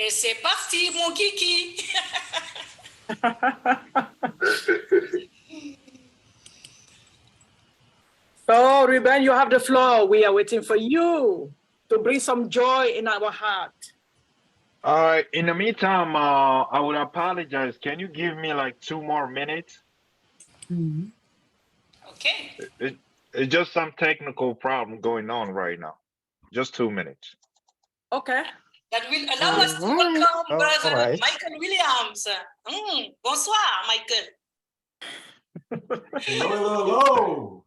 Et c'est parti, mon kiki. So, Ruben, you have the floor. We are waiting for you to bring some joy in our heart. In the meantime, I would apologize. Can you give me like 2 more minutes? Okay. It's just some technical problem going on right now. Just 2 minutes. Okay. That will allow us to welcome Brother Michael Williams. Bonsoir, Michael. Hello.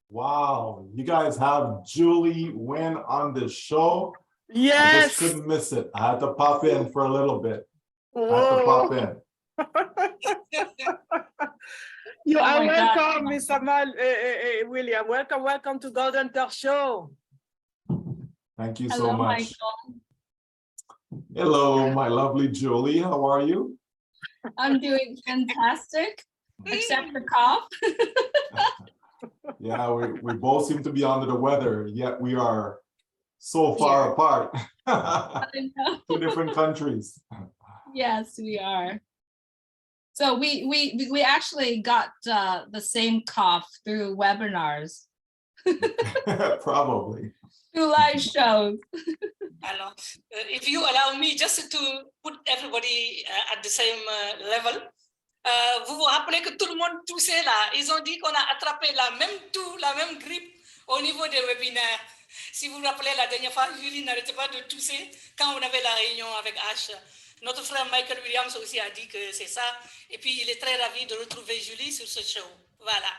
Wow. You guys have Julie Nguyen on the show. Yes. I just couldn't miss it. I had to pop in for a little bit. You are welcome, Mr. William. Welcome to Golden Talk Show. Thank you so much. Michael. Hello, my lovely Julie. How are you? I'm doing fantastic, except the cough. Yeah, we both seem to be under the weather, yet we are so far apart. 2 different countries. Yes, we are. So we actually got the same cough through webinars. Probably. Through live shows. Alors, if you allow me just to put everybody at the same level, vous vous rappelez que tout le monde toussait là. Ils ont dit qu'on a attrapé la même grippe au niveau des webinaires. Si vous vous rappelez, la dernière fois, Julie n'arrêtait pas de tousser quand on avait la réunion avec H. Notre frère Michael Williams aussi a dit que c'est ça. Et puis, il est très ravi de retrouver Julie sur ce show. Voilà.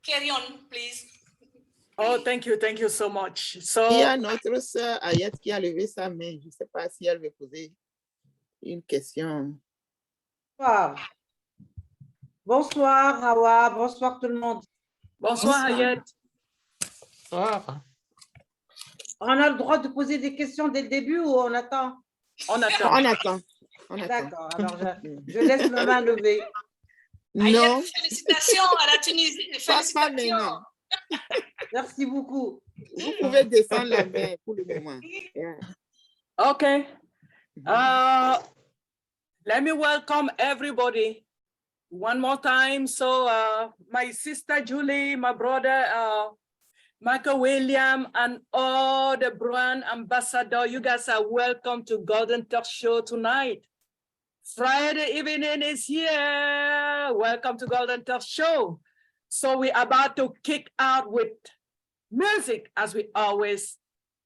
Carry on, please. Oh, thank you so much. So, il y a notre sœur Ayette qui a levé sa main. Je ne sais pas si elle veut poser une question. Bonsoir, Hawa. Bonsoir tout le monde. Bonsoir, Ayette. Bonsoir. On a le droit de poser des questions dès le début ou on attend? On attend. D'accord, alors je laisse ma main levée. Non. Ayette, félicitations à la Tunisie. Félicitations. Merci beaucoup. Vous pouvez descendre la main pour le moment. Yeah. Okay. Let me welcome everybody one more time. So my sister Julie, my brother Michael William, and all the brand ambassador, you guys are welcome to Golden Talk Show tonight. Friday evening is here. Welcome to Golden Talk Show. So we're about to kick out with music as we always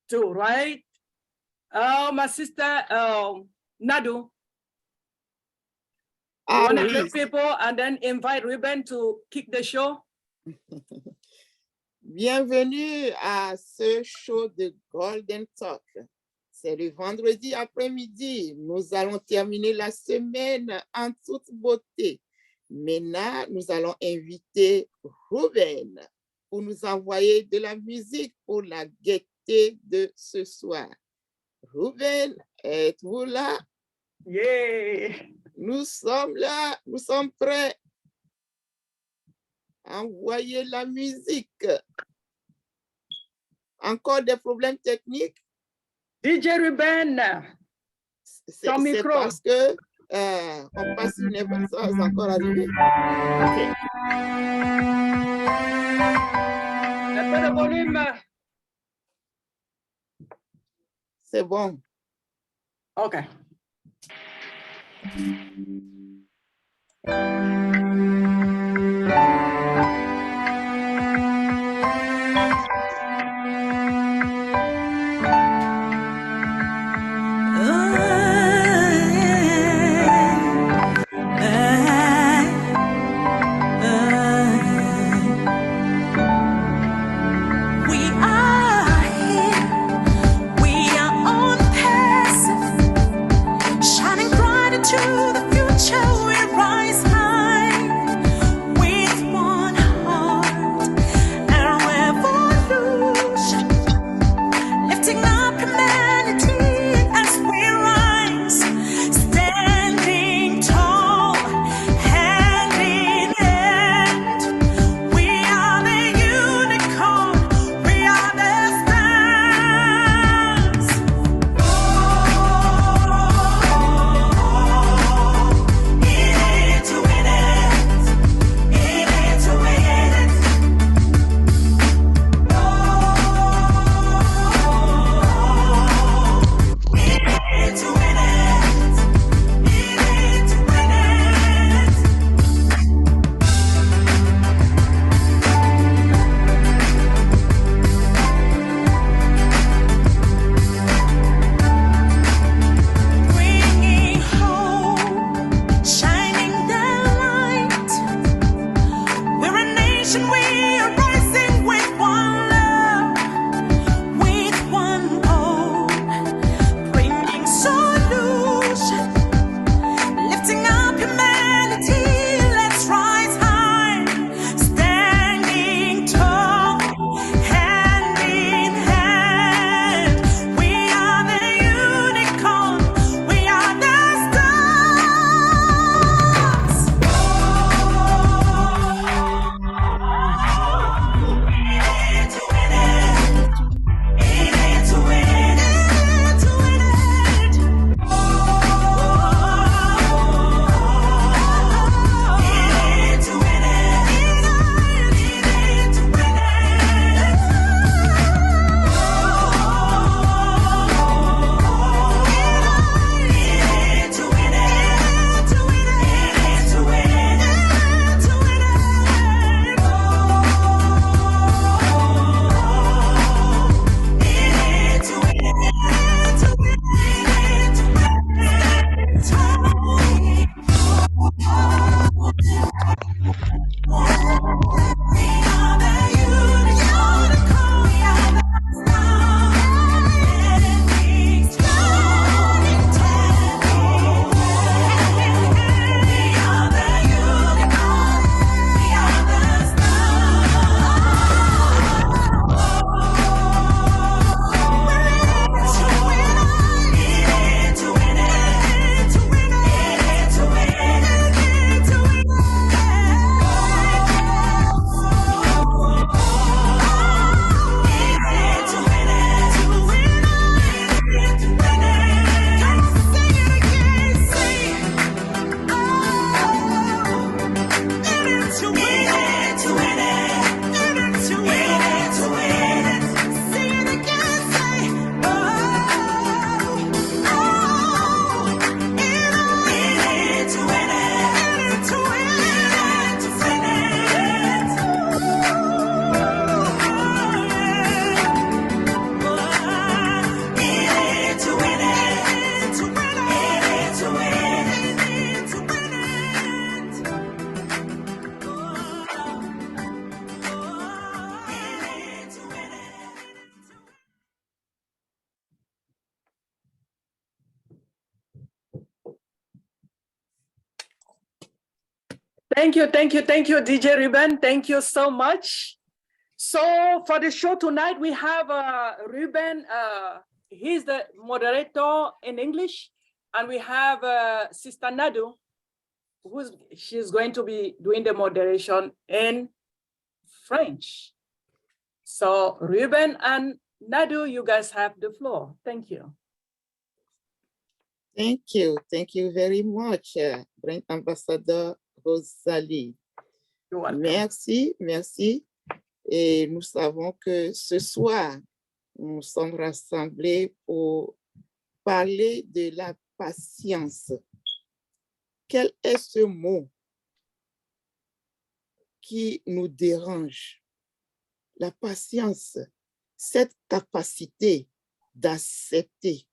do, right? Oh, my sister Nadu. I want to greet people and then invite Ruben to kick the show. Bienvenue à ce show de Golden Talk. C'est le vendredi après-midi. Nous allons terminer la semaine en toute beauté. Maintenant, nous allons inviter Ruben pour nous envoyer de la musique pour la gaieté de ce soir. Ruben, êtes-vous là? Yeah! Nous sommes là, nous sommes prêts. Envoyez la musique. Encore des problèmes techniques? DJ Ruben, c'est parce que on passe une émission encore arrivé. Okay. Un peu de volume. C'est bon. OK. To the future we rise high. Thank you, DJ Ruben. Thank you so much. So for the show tonight, we have Ruben. He's the moderator in English, and we have Sister Nadu, she's going to be doing the moderation in French. So Ruben and Nadu, you guys have the floor. Thank you. Thank you very much, Brent Ambassadeur Rosalie. Merci. Et nous savons que ce soir, nous sommes rassemblés pour parler de la patience. Quel est ce mot qui nous dérange? La patience, cette capacité d'accepter,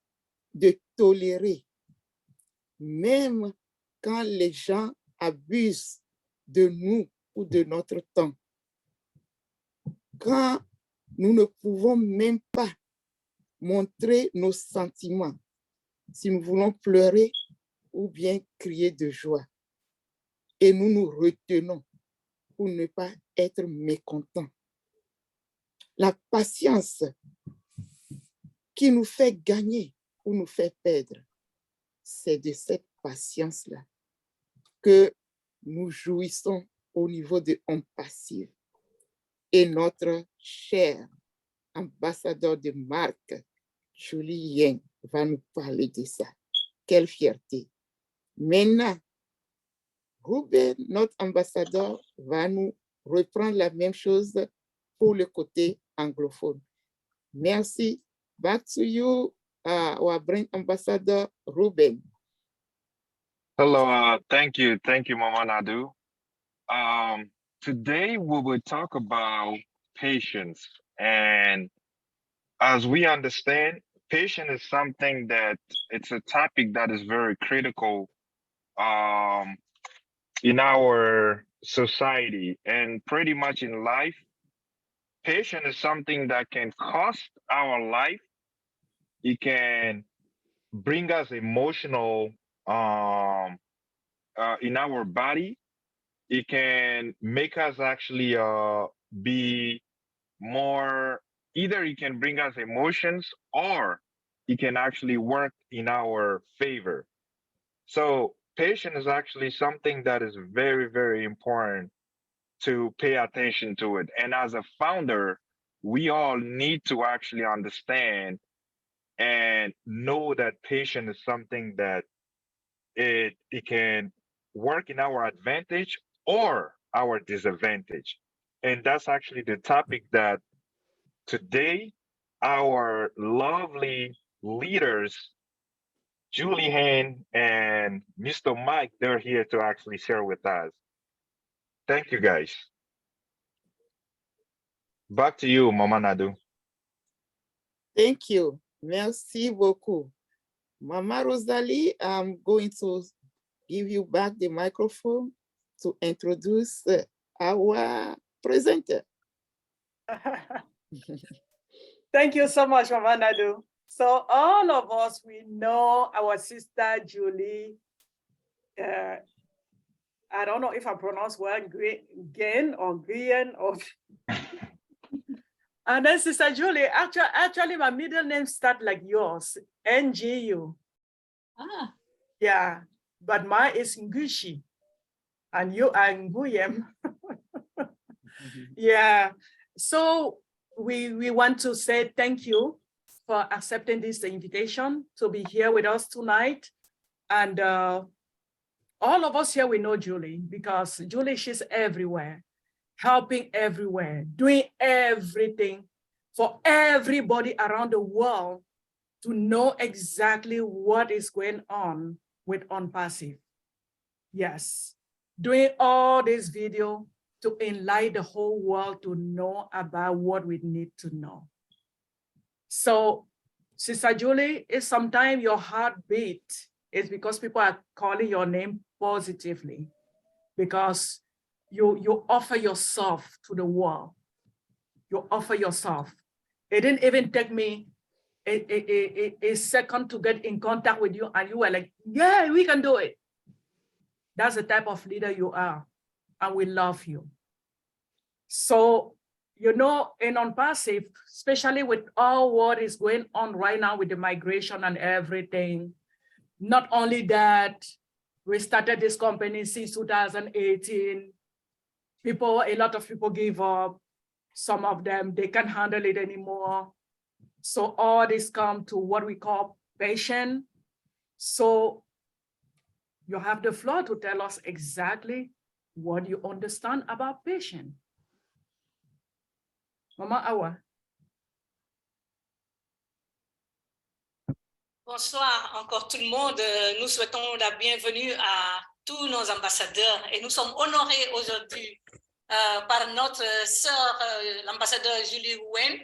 de tolérer, même quand les gens abusent de nous ou de notre temps. Quand nous ne pouvons même pas montrer nos sentiments, si nous voulons pleurer ou bien crier de joie, et nous nous retenons pour ne pas être mécontents. La patience qui nous fait gagner ou nous fait perdre, c'est de cette patience-là que nous jouissons au niveau de ONPASSIVE. Et notre cher ambassadeur de marque, Julie Nguyen, va nous parler de ça. Quelle fierté. Maintenant, Ruben, notre ambassadeur, va nous reprendre la même chose pour le côté anglophone. Merci. Back to you, our brand ambassador, Ruben. Hello, thank you, Mama Nadu. Today we will talk about patience, and as we understand, patience is something that it's a topic that is very critical in our society and pretty much in life. Patience is something that can cost our life. It can bring us emotional in our body. It can make us actually be more, either it can bring us emotions or it can actually work in our favor. So patience is actually something that is very, very important to pay attention to it. And as a founder, we all need to actually understand and know that patience is something that it can work in our advantage or our disadvantage. And that's actually the topic that today our lovely leaders, Julie Nguyen and Mr. Mike, they're here to actually share with us. Thank you, guys. Back to you, Mama Nadu. Thank you. Merci beaucoup. Mama Rosalie, I'm going to give you back the microphone to introduce our presenter. Thank you so much, Mama Nadu. So all of us, we know our sister Julie. I don't know if I pronounce well, Nguyen or Nguyen or. And then Sister Julie, actually my middle name starts like yours, NGU. Ah. Yeah, but mine is Ngushi, and you are Nguyen. Yeah, so we want to say thank you for accepting this invitation to be here with us tonight. And all of us here, we know Julie, because Julie, she's everywhere, helping everywhere, doing everything for everybody around the world to know exactly what is going on with ONPASSIVE. Yes, doing all this video to enlighten the whole world to know about what we need to know. So, Sister Julie, if sometimes your heartbeat is because people are calling your name positively, because you offer yourself to the world. You offer yourself. It didn't even take me a second to get in contact with you, and you were like, yeah, we can do it. That's the type of leader you are. and we love you. So, you know, in ONPASSIVE, especially with all what is going on right now with the migration and everything, not only that, we started this company since 2018. A lot of people give up. Some of them, they can't handle it anymore. So all this come to what we call patience. So you have the floor to tell us exactly what you understand about patience. Mama Awa. Bonsoir encore tout le monde. Nous souhaitons la bienvenue à tous nos ambassadeurs et nous sommes honorés aujourd'hui par notre sœur, l'ambassadeur Julie Nguyen,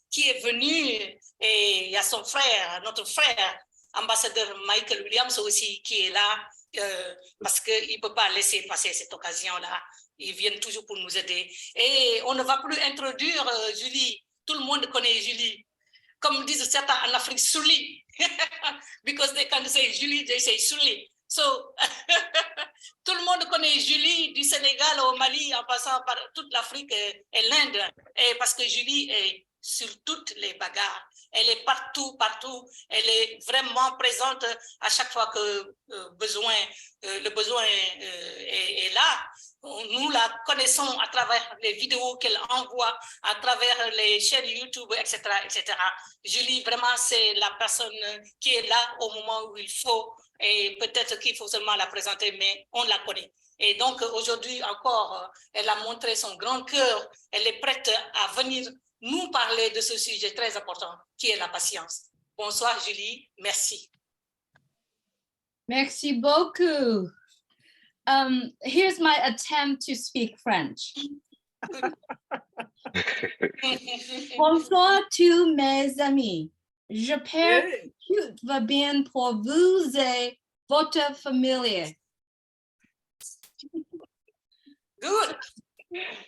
qui est venue, et il y a son frère, notre frère, ambassadeur Michael Williams aussi, qui est là parce qu'il ne peut pas laisser passer cette occasion-là. Ils viennent toujours pour nous aider. Et on ne va plus introduire Julie. Tout le monde connaît Julie. Comme disent certains en Afrique, Souli. Because they can't say Julie, they say Souli. So, tout le monde connaît Julie du Sénégal au Mali, en passant par toute l'Afrique et l'Inde. Et parce que Julie est sur toutes les bagarres. Elle est partout, partout. Elle est vraiment présente à chaque fois que le besoin est là. Nous la connaissons à travers les vidéos qu'elle envoie, à travers les chaînes YouTube, etc., etc. Julie, vraiment, c'est la personne qui est là au moment où il faut. Et peut-être qu'il faut seulement la présenter, mais on la connaît. Et donc, aujourd'hui encore, elle a montré son grand cœur. Elle est prête à venir nous parler de ce sujet très important, qui est la patience. Bonsoir, Julie. Merci. Merci beaucoup. Here's my attempt to speak French. Bonsoir tous mes amis. J'espère que tout va bien pour vous et votre famille. Good.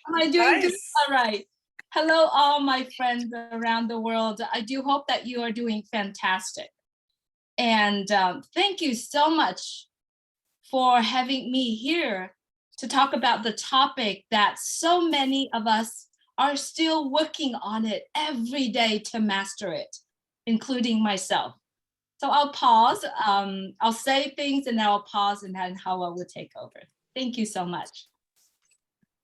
Am I doing good? All right. Hello, all my friends around the world. I do hope that you are doing fantastic. And thank you so much for having me here to talk about the topic that so many of us are still working on it every day to master it, including myself. So I'll pause. I'll say things and then I'll pause and then Hawa will take over. Thank you so much.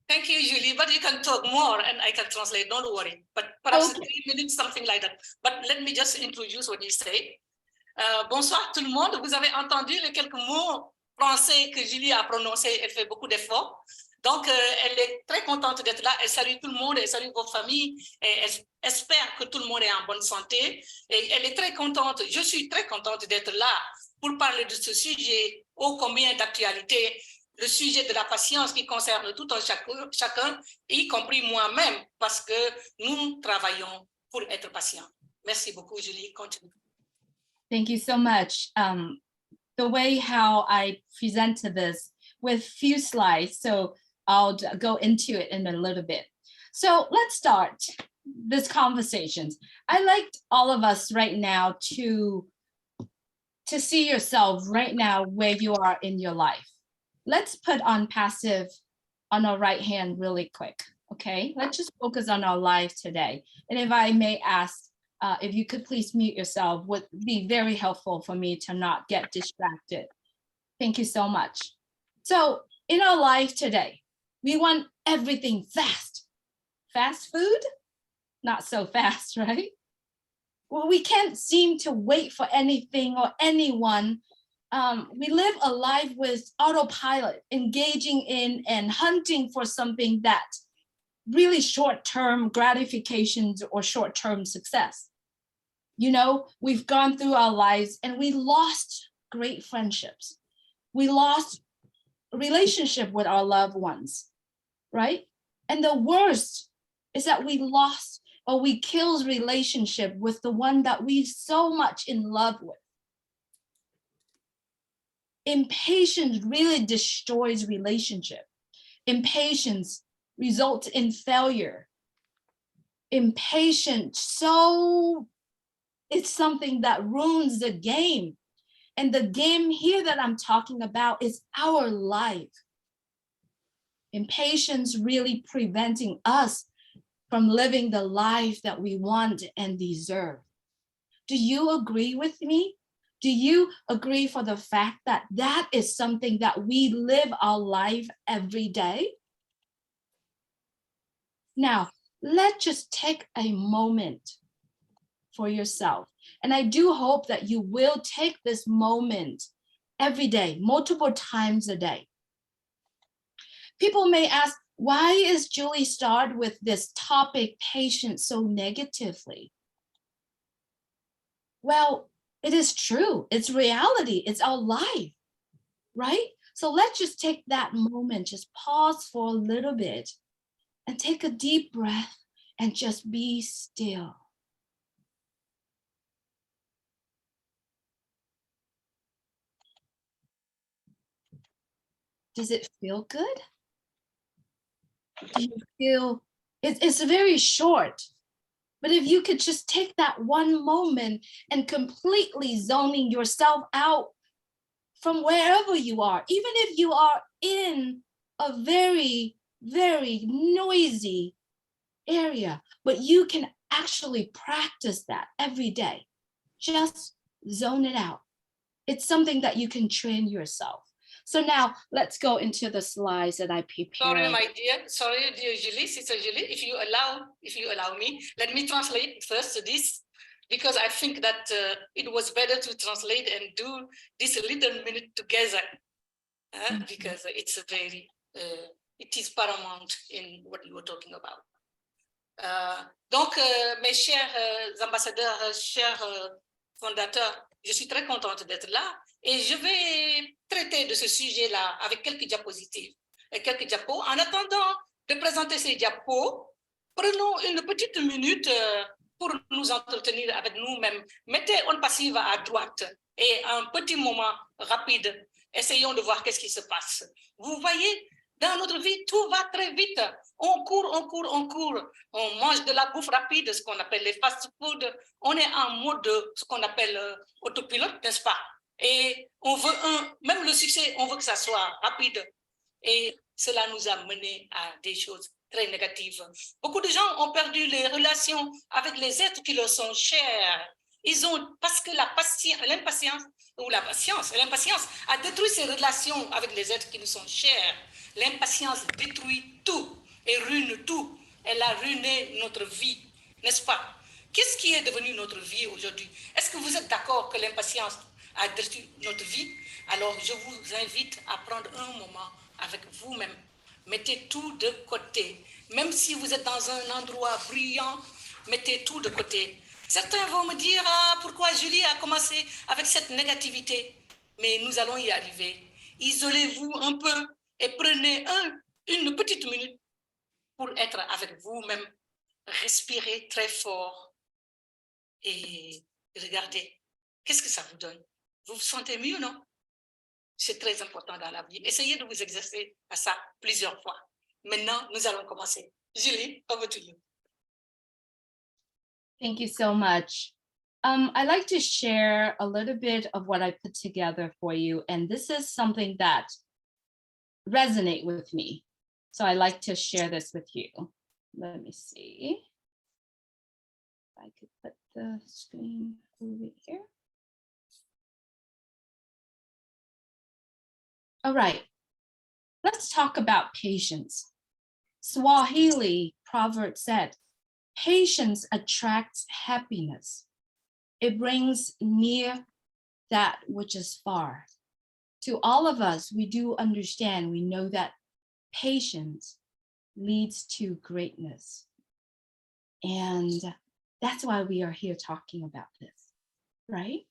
Thank you, Julie, but you can talk more and I can translate, don't worry. But perhaps 3 minutes, something like that. But let me just introduce what you say. Bonsoir tout le monde. Vous avez entendu les quelques mots français que Julie a prononcés. Elle fait beaucoup d'efforts. Donc, elle est très contente d'être là. Elle salue tout le monde, elle salue vos familles. Et elle espère que tout le monde est en bonne santé. Et elle est très contente. Je suis très contente d'être là pour parler de ce sujet ô combien d'actualité. Le sujet de la patience qui concerne tout un chacun, y compris moi-même, parce que nous travaillons pour être patients. Merci beaucoup, Julie. Continue. Thank you so much. The way how I presented this with few slides, so I'll go into it in a little bit. So let's start this conversation. I like all of us right now to see yourself right now where you are in your life. Let's put ONPASSIVE on our right hand really quick, okay? Let's just focus on our life today. And if I may ask, if you could please mute yourself, would be very helpful for me to not get distracted. Thank you so much. So in our life today, we want everything fast. Fast food? Not so fast, right? Well, we can't seem to wait for anything or anyone. We live a life with autopilot, engaging in and hunting for something that really short-term gratifications or short-term success. You know, we've gone through our lives and we lost great friendships. We lost relationship with our loved ones, right? And the worst is that we lost or we killed relationship with the one that we so much in love with. Impatience really destroys relationship. Impatience results in failure. Impatience, so it's something that ruins the game. And the game here that I'm talking about is our life. Impatience really preventing us from living the life that we want and deserve. Do you agree with me? Do you agree for the fact that that is something that we live our life every day? Now, let's just take a moment for yourself. And I do hope that you will take this moment every day, multiple times a day. People may ask, why is Julie start with this topic, patience, so negatively? Well, it is true. It's reality. It's our life, right? So let's just take that moment, just pause for a little bit and take a deep breath and just be still. Does it feel good? Do you feel, it's very short, but if you could just take that one moment and completely zoning yourself out from wherever you are, even if you are in a very, very noisy area, but you can actually practice that every day. Just zone it out. It's something that you can train yourself. So now let's go into the slides that I prepared. Sorry, my dear. Sorry, dear Julie, Sister Julie. If you allow me, let me translate first this, because I think that it was better to translate and do this little minute together, because it's a very, it is paramount in what you were talking about. Donc, mes chers ambassadeurs, chers fondateurs, je suis très contente d'être là et je vais traiter de ce sujet-là avec quelques diapositives et quelques diapos. En attendant de présenter ces diapos, prenons une petite minute pour nous entretenir avec nous-mêmes. Mettez ONPASSIVE à droite et un petit moment rapide, essayons de voir qu'est-ce qui se passe. Vous voyez, dans notre vie, tout va très vite. On court, on court, on court. On mange de la bouffe rapide, ce qu'on appelle les fast-food. On est en mode ce qu'on appelle autopilote, n'est-ce pas? Et on veut même le succès, on veut que ça soit rapide. Et cela nous a mené à des choses très négatives. Beaucoup de gens ont perdu les relations avec les êtres qui leur sont chers. Parce que l'impatience a détruit ces relations avec les êtres qui nous sont chers. L'impatience détruit tout et ruine tout. Elle a ruiné notre vie, n'est-ce pas? Qu'est-ce qui est devenu notre vie aujourd'hui? Est-ce que vous êtes d'accord que l'impatience a détruit notre vie? Alors, je vous invite à prendre un moment avec vous-même. Mettez tout de côté. Même si vous êtes dans un endroit bruyant, mettez tout de côté. Certains vont me dire, pourquoi Julie a commencé avec cette négativité? Mais nous allons y arriver. Isolez-vous un peu et prenez une petite minute pour être avec vous-même. Respirez très fort et regardez. Qu'est-ce que ça vous donne? Vous vous sentez mieux, non? C'est très important dans la vie. Essayez de vous exercer à ça plusieurs fois. Maintenant, nous allons commencer. Julie, over to you. Thank you so much. I'd like to share a little bit of what I put together for you. And this is something that resonates with me. So I'd like to share this with you. Let me see if I could put the screen over here. All right, let's talk about patience. Swahili proverb said, patience attracts happiness. It brings near that which is far. To all of us, we do understand, we know that patience leads to greatness. And that's why we are here talking about this, right?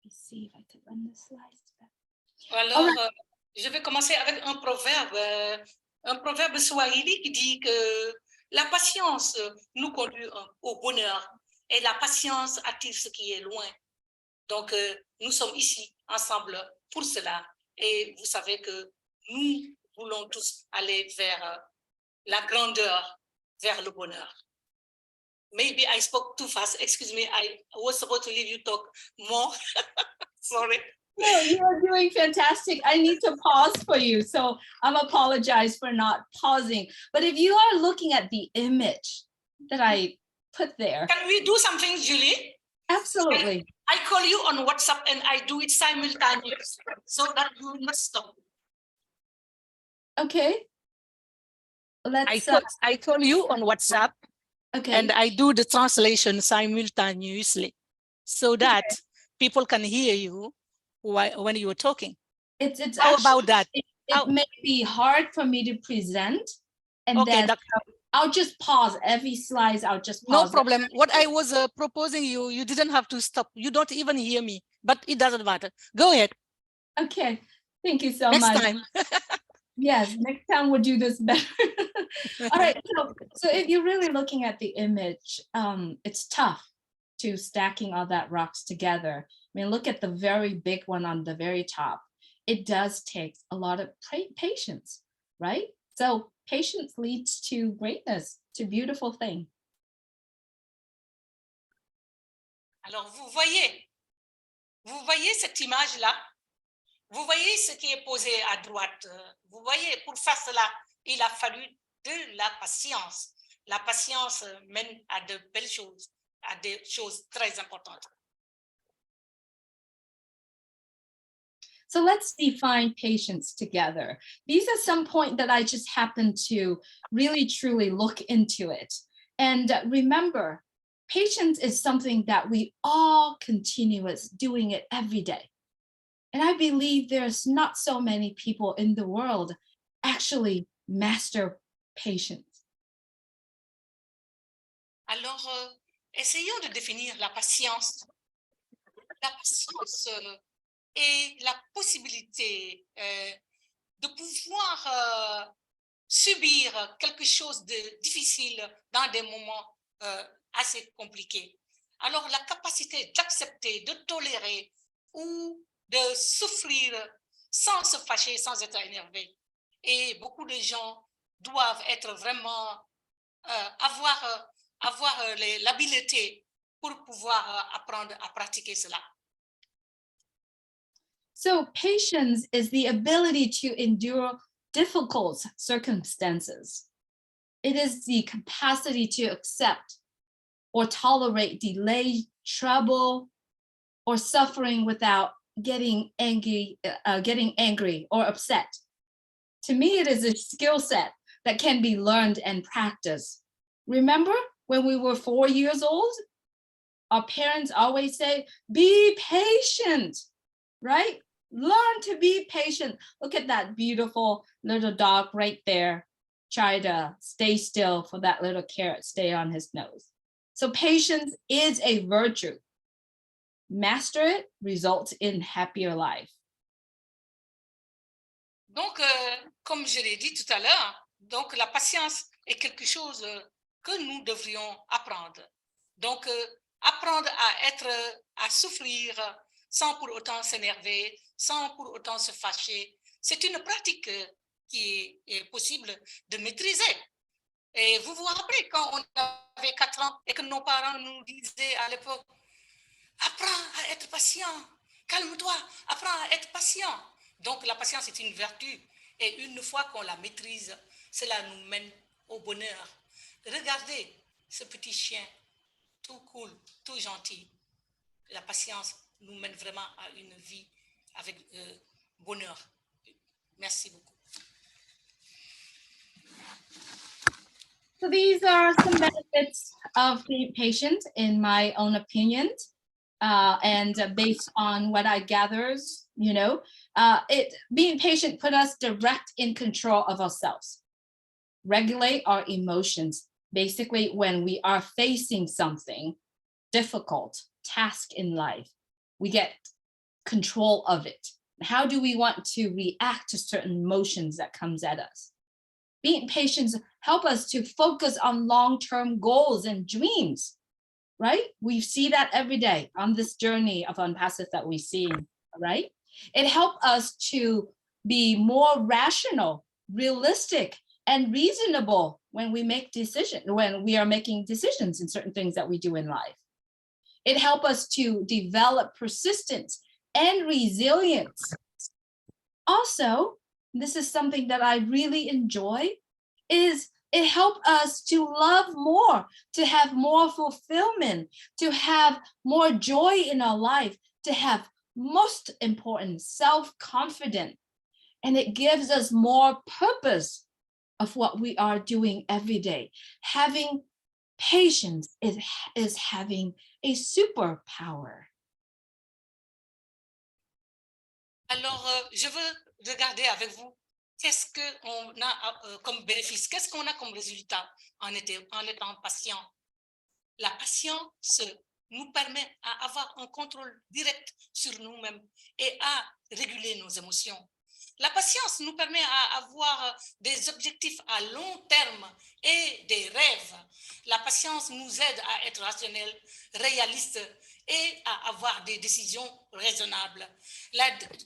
Let's see if I could run the slides back. Alors, je vais commencer avec un proverbe swahili qui dit que la patience nous conduit au bonheur et la patience attire ce qui est loin. Donc, nous sommes ici ensemble pour cela et vous savez que nous voulons tous aller vers la grandeur, vers le bonheur. Maybe I spoke too fast. Excuse me, I was supposed to leave you talk more. Sorry. No, you are doing fantastic. I need to pause for you. So I'm apologize for not pausing. But if you are looking at the image that I put there. Can we do something, Julie? Absolutely. I call you on WhatsApp and I do it simultaneously so that you must stop. Okay. Let's. I call you on WhatsApp. Okay. And I do the translation simultaneously so that people can hear you when you're talking. It's How actually, about that? It may be hard for me to present, and Okay, then I'll just pause every slide. I'll just no pause. problem. What I was proposing you didn't have to stop. You don't even hear me, but it doesn't matter. Go ahead. Okay, thank you so Next much. time. Yes, next time we'll do this better. All right, so if you're really looking at the image, it's tough to stacking all that rocks together. I mean, look at the very big one on the very top. It does take a lot of patience, right? So patience leads to greatness, to beautiful thing. Alors, vous voyez cette image-là? Vous voyez ce qui est posé à droite. Vous voyez, pour faire cela, il a fallu de la patience. La patience mène à de belles choses, à des choses très importantes. So let's define patience together. These are some points that I just happened to really, truly look into it. And remember, patience is something that we all continuous doing it every day. And I believe there's not so many people in the world actually master patience. Alors, essayons de définir la patience. La patience est la possibilité de pouvoir subir quelque chose de difficile dans des moments assez compliqués. Alors, la capacité d'accepter, de tolérer ou de souffrir sans se fâcher, sans être énervé. Et beaucoup de gens doivent être vraiment, avoir l'habileté pour pouvoir apprendre à pratiquer cela. So patience is the ability to endure difficult circumstances. It is the capacity to accept or tolerate delay, trouble, or suffering without getting angry or upset. To me, it is a skill set that can be learned and practiced. Remember when we were 4 years old? Our parents always say, be patient, right? Learn to be patient. Look at that beautiful little dog right there. Try to stay still for that little carrot stay on his nose. So patience is a virtue. Master it results in happier life. Donc, comme je l'ai dit tout à l'heure, donc la patience est quelque chose que nous devrions apprendre. Donc, apprendre à souffrir sans pour autant s'énerver, sans pour autant se fâcher, c'est une pratique qui est possible de maîtriser. Et vous vous rappelez quand on avait 4 ans et que nos parents nous disaient à l'époque, apprends à être patient, calme-toi, apprends à être patient. Donc la patience est une vertu et une fois qu'on la maîtrise, cela nous mène au bonheur. Regardez ce petit chien, tout cool, tout gentil. La patience nous mène vraiment à une vie avec bonheur. Merci beaucoup. So these are some benefits of being patient, in my own opinion, and based on what I gathered, being patient put us direct in control of ourselves, regulate our emotions. Basically, when we are facing something difficult task in life, we get control of it. How do we want to react to certain emotions that comes at us? Being patient help us to focus on long-term goals and dreams, right? We see that every day on this journey of ONPASSIVE that we see, right? It helps us to be more rational, realistic, and reasonable when we make decisions, when we are making decisions in certain things that we do in life. It helps us to develop persistence and resilience. Also, this is something that I really enjoy, is it helps us to love more, to have more fulfillment, to have more joy in our life, to have, most important, self-confidence. And it gives us more purpose of what we are doing every day. Having patience is having a superpower. Alors, je veux regarder avec vous qu'est-ce qu'on a comme bénéfice, qu'est-ce qu'on a comme résultat en étant patient. La patience nous permet d'avoir un contrôle direct sur nous-mêmes et à réguler nos émotions. La patience nous permet d'avoir des objectifs à long terme et des rêves. La patience nous aide à être rationnels, réalistes et à avoir des décisions raisonnables. La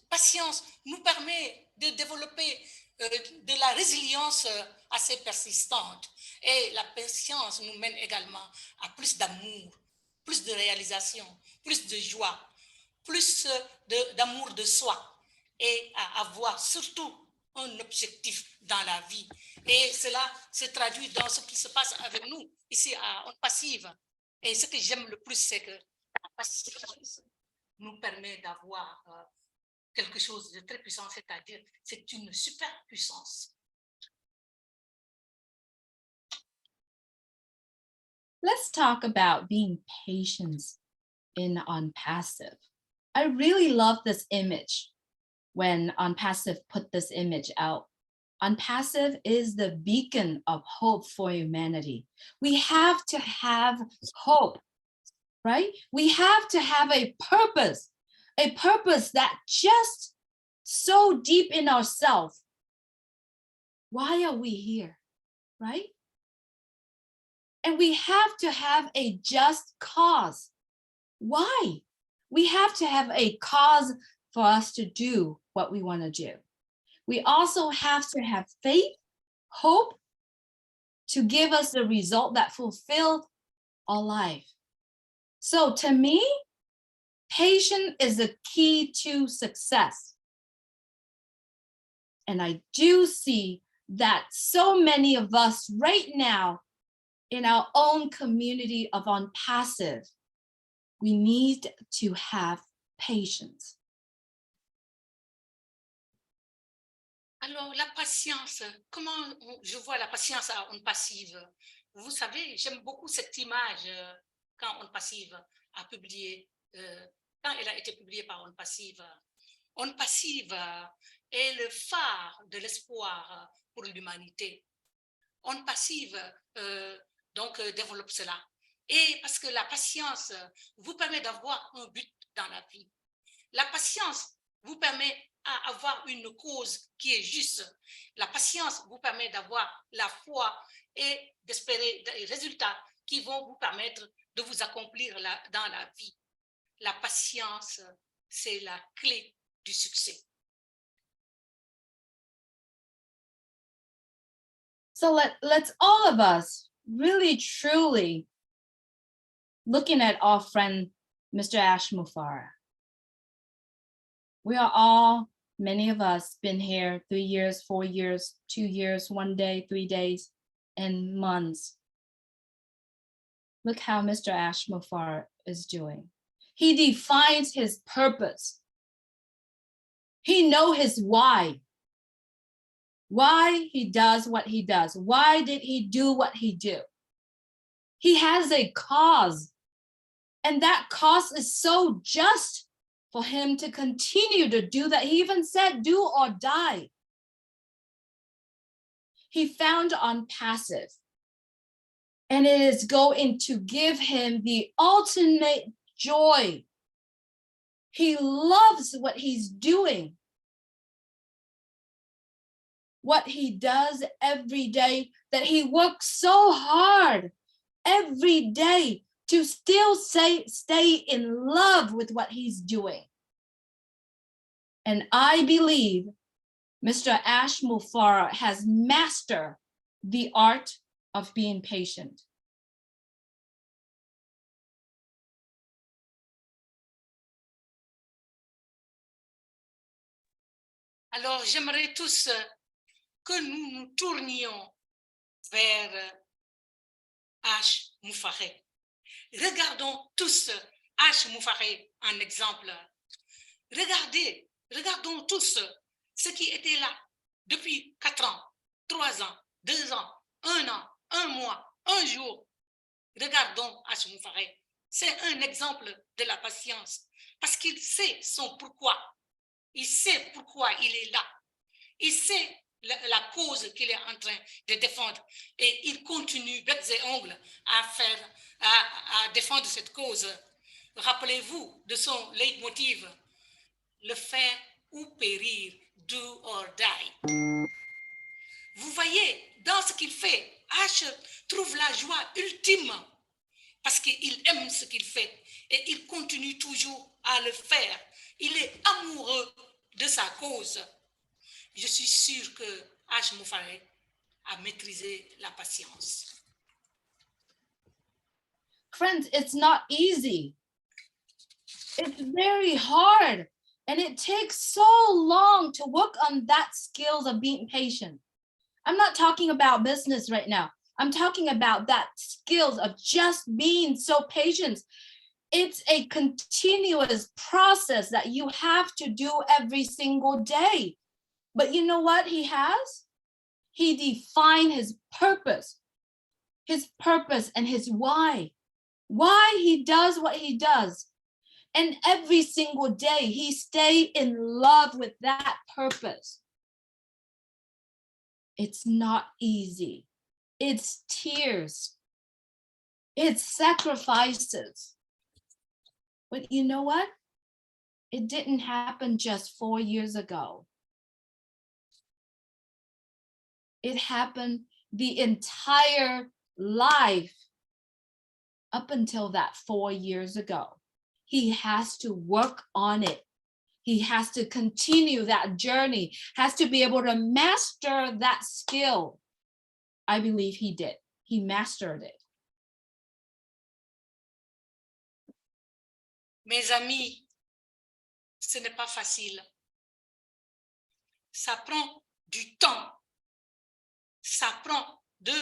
patience nous permet de développer de la résilience assez persistante. Et la patience nous mène également à plus d'amour, plus de réalisation, plus de joie, plus d'amour de soi et à avoir surtout un objectif dans la vie. Et cela se traduit dans ce qui se passe avec nous ici à ONPASSIVE. Et ce que j'aime le plus, c'est que la patience nous permet d'avoir quelque chose de très puissant, c'est-à-dire c'est une super puissance. Let's talk about being patient in ONPASSIVE. I really love this image when ONPASSIVE put this image out. ONPASSIVE is the beacon of hope for humanity. We have to have hope, right? We have to have a purpose that just so deep in ourselves. Why are we here, right? And we have to have a just cause. Why? We have to have a cause for us to do what we want to do. We also have to have faith, hope, to give us the result that fulfilled our life. So to me, patience is the key to success. And I do see that so many of us right now in our own community of ONPASSIVE, we need to have patience. Alors, la patience, comment je vois la patience à ONPASSIVE? Vous savez, j'aime beaucoup cette image quand ONPASSIVE a publié, quand elle a été publiée par ONPASSIVE. ONPASSIVE est le phare de l'espoir pour l'humanité. ONPASSIVE donc développe cela. Et parce que la patience vous permet d'avoir un but dans la vie. La patience vous permet d'avoir une cause qui est juste. La patience vous permet d'avoir la foi et d'espérer des résultats qui vont vous permettre de vous accomplir dans la vie. La patience, c'est la clé du succès. So let's all of us really truly looking at our friend, Mr. Ash Mufara. We are all, many of us, been here 3 years, 4 years, 2 years, 1 day, 3 days, and months. Look how Mr. Ash Mufara is doing. He defines his purpose. He knows his why he does what he does. Why did he do what he do? He has a cause, and that cause is so just for him to continue to do that. He even said, do or die. He found ONPASSIVE, and it is going to give him the ultimate joy. He loves what he's doing. What he does every day, that he works so hard every day to still stay in love with what he's doing. And I believe Mr. Ash Mufara has mastered the art of being patient. Alors, j'aimerais tous que nous nous tournions vers H. Moufaré. Regardons tous H. Moufaré en exemple. Regardons tous ce qui était là depuis 4 ans, 3 ans, 2 ans, 1 an, 1 mois, 1 jour. Regardons H. Moufaré. C'est un exemple de la patience parce qu'il sait son pourquoi. Il sait pourquoi il est là. Il sait la cause qu'il est en train de défendre et il continue bec et ongles à défendre cette cause. Rappelez-vous de son leitmotiv, le faire ou périr, do or die. Vous voyez, dans ce qu'il fait, H trouve la joie ultime parce qu'il aime ce qu'il fait et il continue toujours à le faire. Il est amoureux de sa cause. Je suis sûre que H. Moufaré a maîtrisé la patience. Friends, it's not easy. It's very hard. And it takes so long to work on that skills of being patient. I'm not talking about business right now. I'm talking about that skills of just being so patient. It's a continuous process that you have to do every single day. But you know what he has? He defined his purpose and his why he does what he does. And every single day, he stays in love with that purpose. It's not easy. It's tears. It's sacrifices. But you know what? It didn't happen just 4 years ago. It happened the entire life up until that 4 years ago. He has to work on it. He has to continue that journey, has to be able to master that skill. I believe he did. He mastered it. Mes amis, ce n'est pas facile. Ça prend du temps. Ça prend de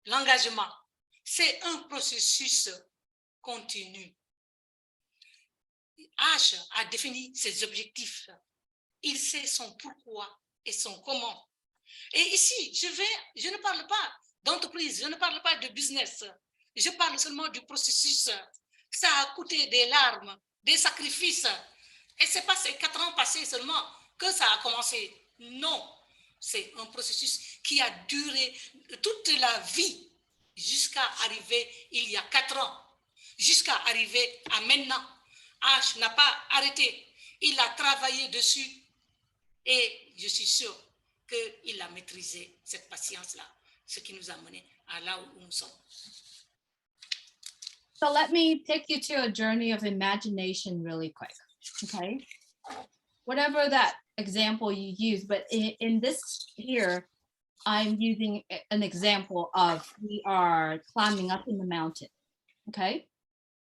l'engagement. C'est un processus continu. H a défini ses objectifs. Il sait son pourquoi et son comment. Et ici, je ne parle pas d'entreprise, je ne parle pas de business. Je parle seulement du processus. Ça a coûté des larmes, des sacrifices. Et ce n'est pas ces 4 ans passés seulement que ça a commencé. Non, c'est un processus qui a duré toute la vie jusqu'à arriver il y a 4 ans, jusqu'à arriver à maintenant. H n'a pas arrêté. Il a travaillé dessus et je suis sûre qu'il a maîtrisé cette patience-là, ce qui nous a menés à là où nous sommes. So let me take you to a journey of imagination really quick, okay? Whatever that example you use, but in this here, I'm using an example of we are climbing up in the mountain, okay?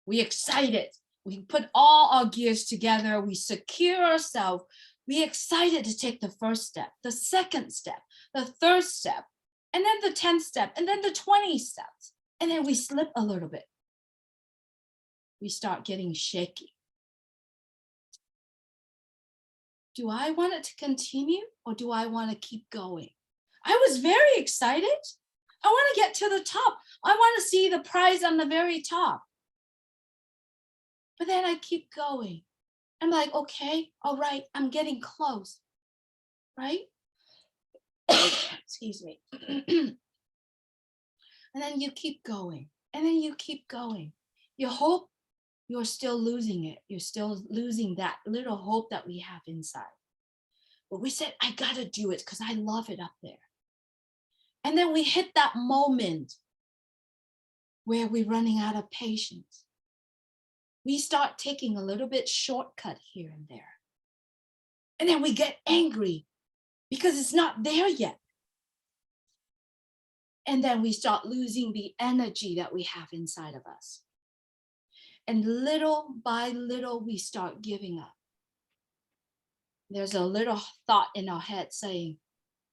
We excited. We put all our gears together. We secure ourselves. We excited to take the first step, the second step, the third step, and then the 10th step, and then the 20 steps. And then we slip a little bit. We start getting shaky. Do I want it to continue or do I want to keep going? I was very excited. I want to get to the top. I want to see the prize on the very top. But then I keep going. I'm like, okay, all right, I'm getting close, right? Excuse me. And then you keep going, and then you keep going. You hope you're still losing it. You're still losing that little hope that we have inside. But we said, I gotta do it because I love it up there. And then we hit that moment where we're running out of patience. We start taking a little bit shortcut here and there. And then we get angry because it's not there yet. And then we start losing the energy that we have inside of us. And little by little, we start giving up. there's a little thought in our head saying,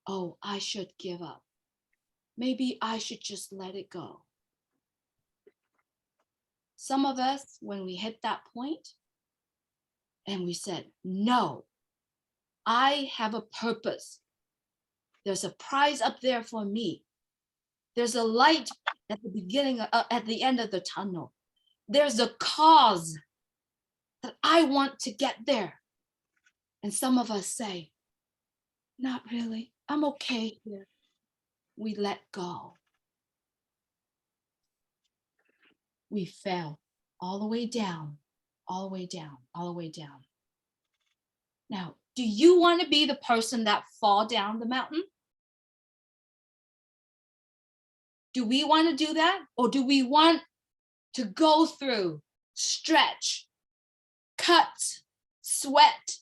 oh, I should give up. Maybe I should just let it go. Some of us, when we hit that point and we said, no, I have a purpose. There's a prize up there for me. There's a light at the beginning, at the end of the tunnel. There's a cause that I want to get there. And some of us say, not really, I'm okay here. We let go. We fell all the way down, all the way down, all the way down. Now, do you want to be the person that fall down the mountain? Do we want to do that? Or do we want to go through, stretch, cut, sweat,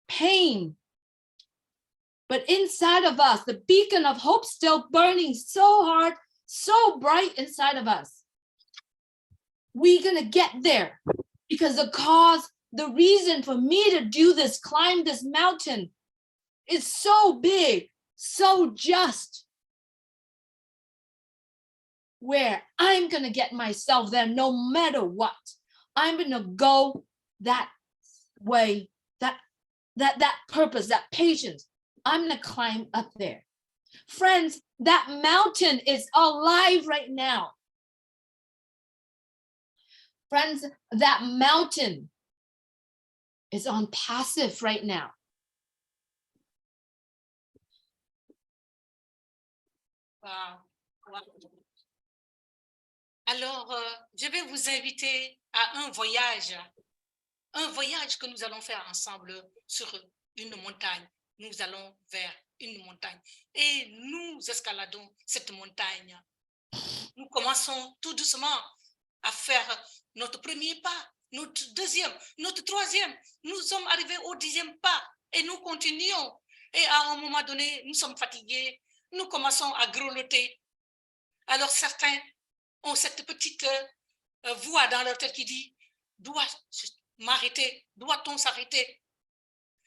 pain? But inside of us, the beacon of hope still burning so hard, so bright inside of us. We're gonna get there because the reason for me to do this, climb this mountain, is so big, so just, where I'm gonna get myself there no matter what. I'm gonna go that way, that purpose, that patience. I'm gonna climb up there. Friends, that mountain is alive right now. Friends, that mountain is on passive right now. Wow. Wow. Alors, je vais vous inviter à un voyage que nous allons faire ensemble sur une montagne. Nous allons vers une montagne et nous escaladons cette montagne. Nous commençons tout doucement à faire notre premier pas, notre deuxième, notre troisième. Nous sommes arrivés au 10e pas et nous continuons. Et à un moment donné, nous sommes fatigués, nous commençons à grelotter. Alors certains ont cette petite voix dans leur tête qui dit, doit-on s'arrêter?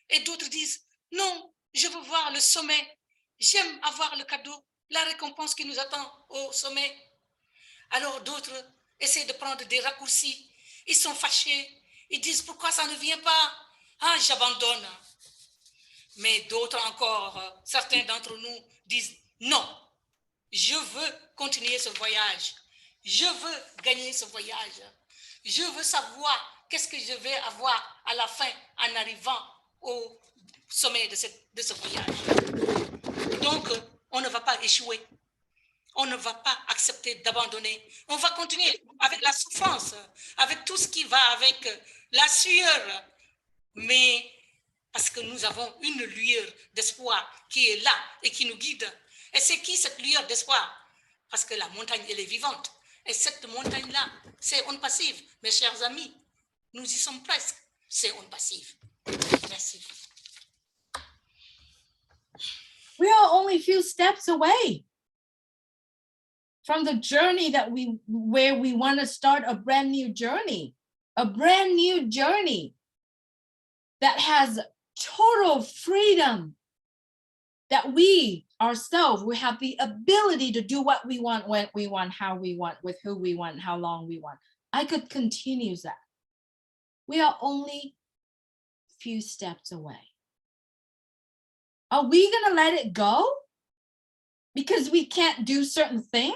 Et d'autres disent, non, je veux voir le sommet. J'aime avoir le cadeau, la récompense qui nous attend au sommet. Alors d'autres essaient de prendre des raccourcis. Ils sont fâchés. Ils disent, pourquoi ça ne vient pas? Ah, j'abandonne. Mais d'autres encore, certains d'entre nous disent, non, je veux continuer ce voyage. Je veux gagner ce voyage. Je veux savoir qu'est-ce que je vais avoir à la fin en arrivant au sommet de ce voyage. Donc, on ne va pas échouer. On ne va pas accepter d'abandonner. On va continuer avec la souffrance, avec tout ce qui va avec la sueur. Mais parce que nous avons une lueur d'espoir qui est là et qui nous guide. Et c'est qui cette lueur d'espoir? Parce que la montagne, elle est vivante. Et cette montagne-là, c'est ONPASSIVE. Mes chers amis, nous y sommes presque. C'est ONPASSIVE. Merci. We are only a few steps away from the journey where we want to start a brand new journey that has total freedom, that we ourselves will have the ability to do what we want, when we want, how we want, with who we want, how long we want. I could continue that. We are only a few steps away. Are we gonna let it go because we can't do certain things?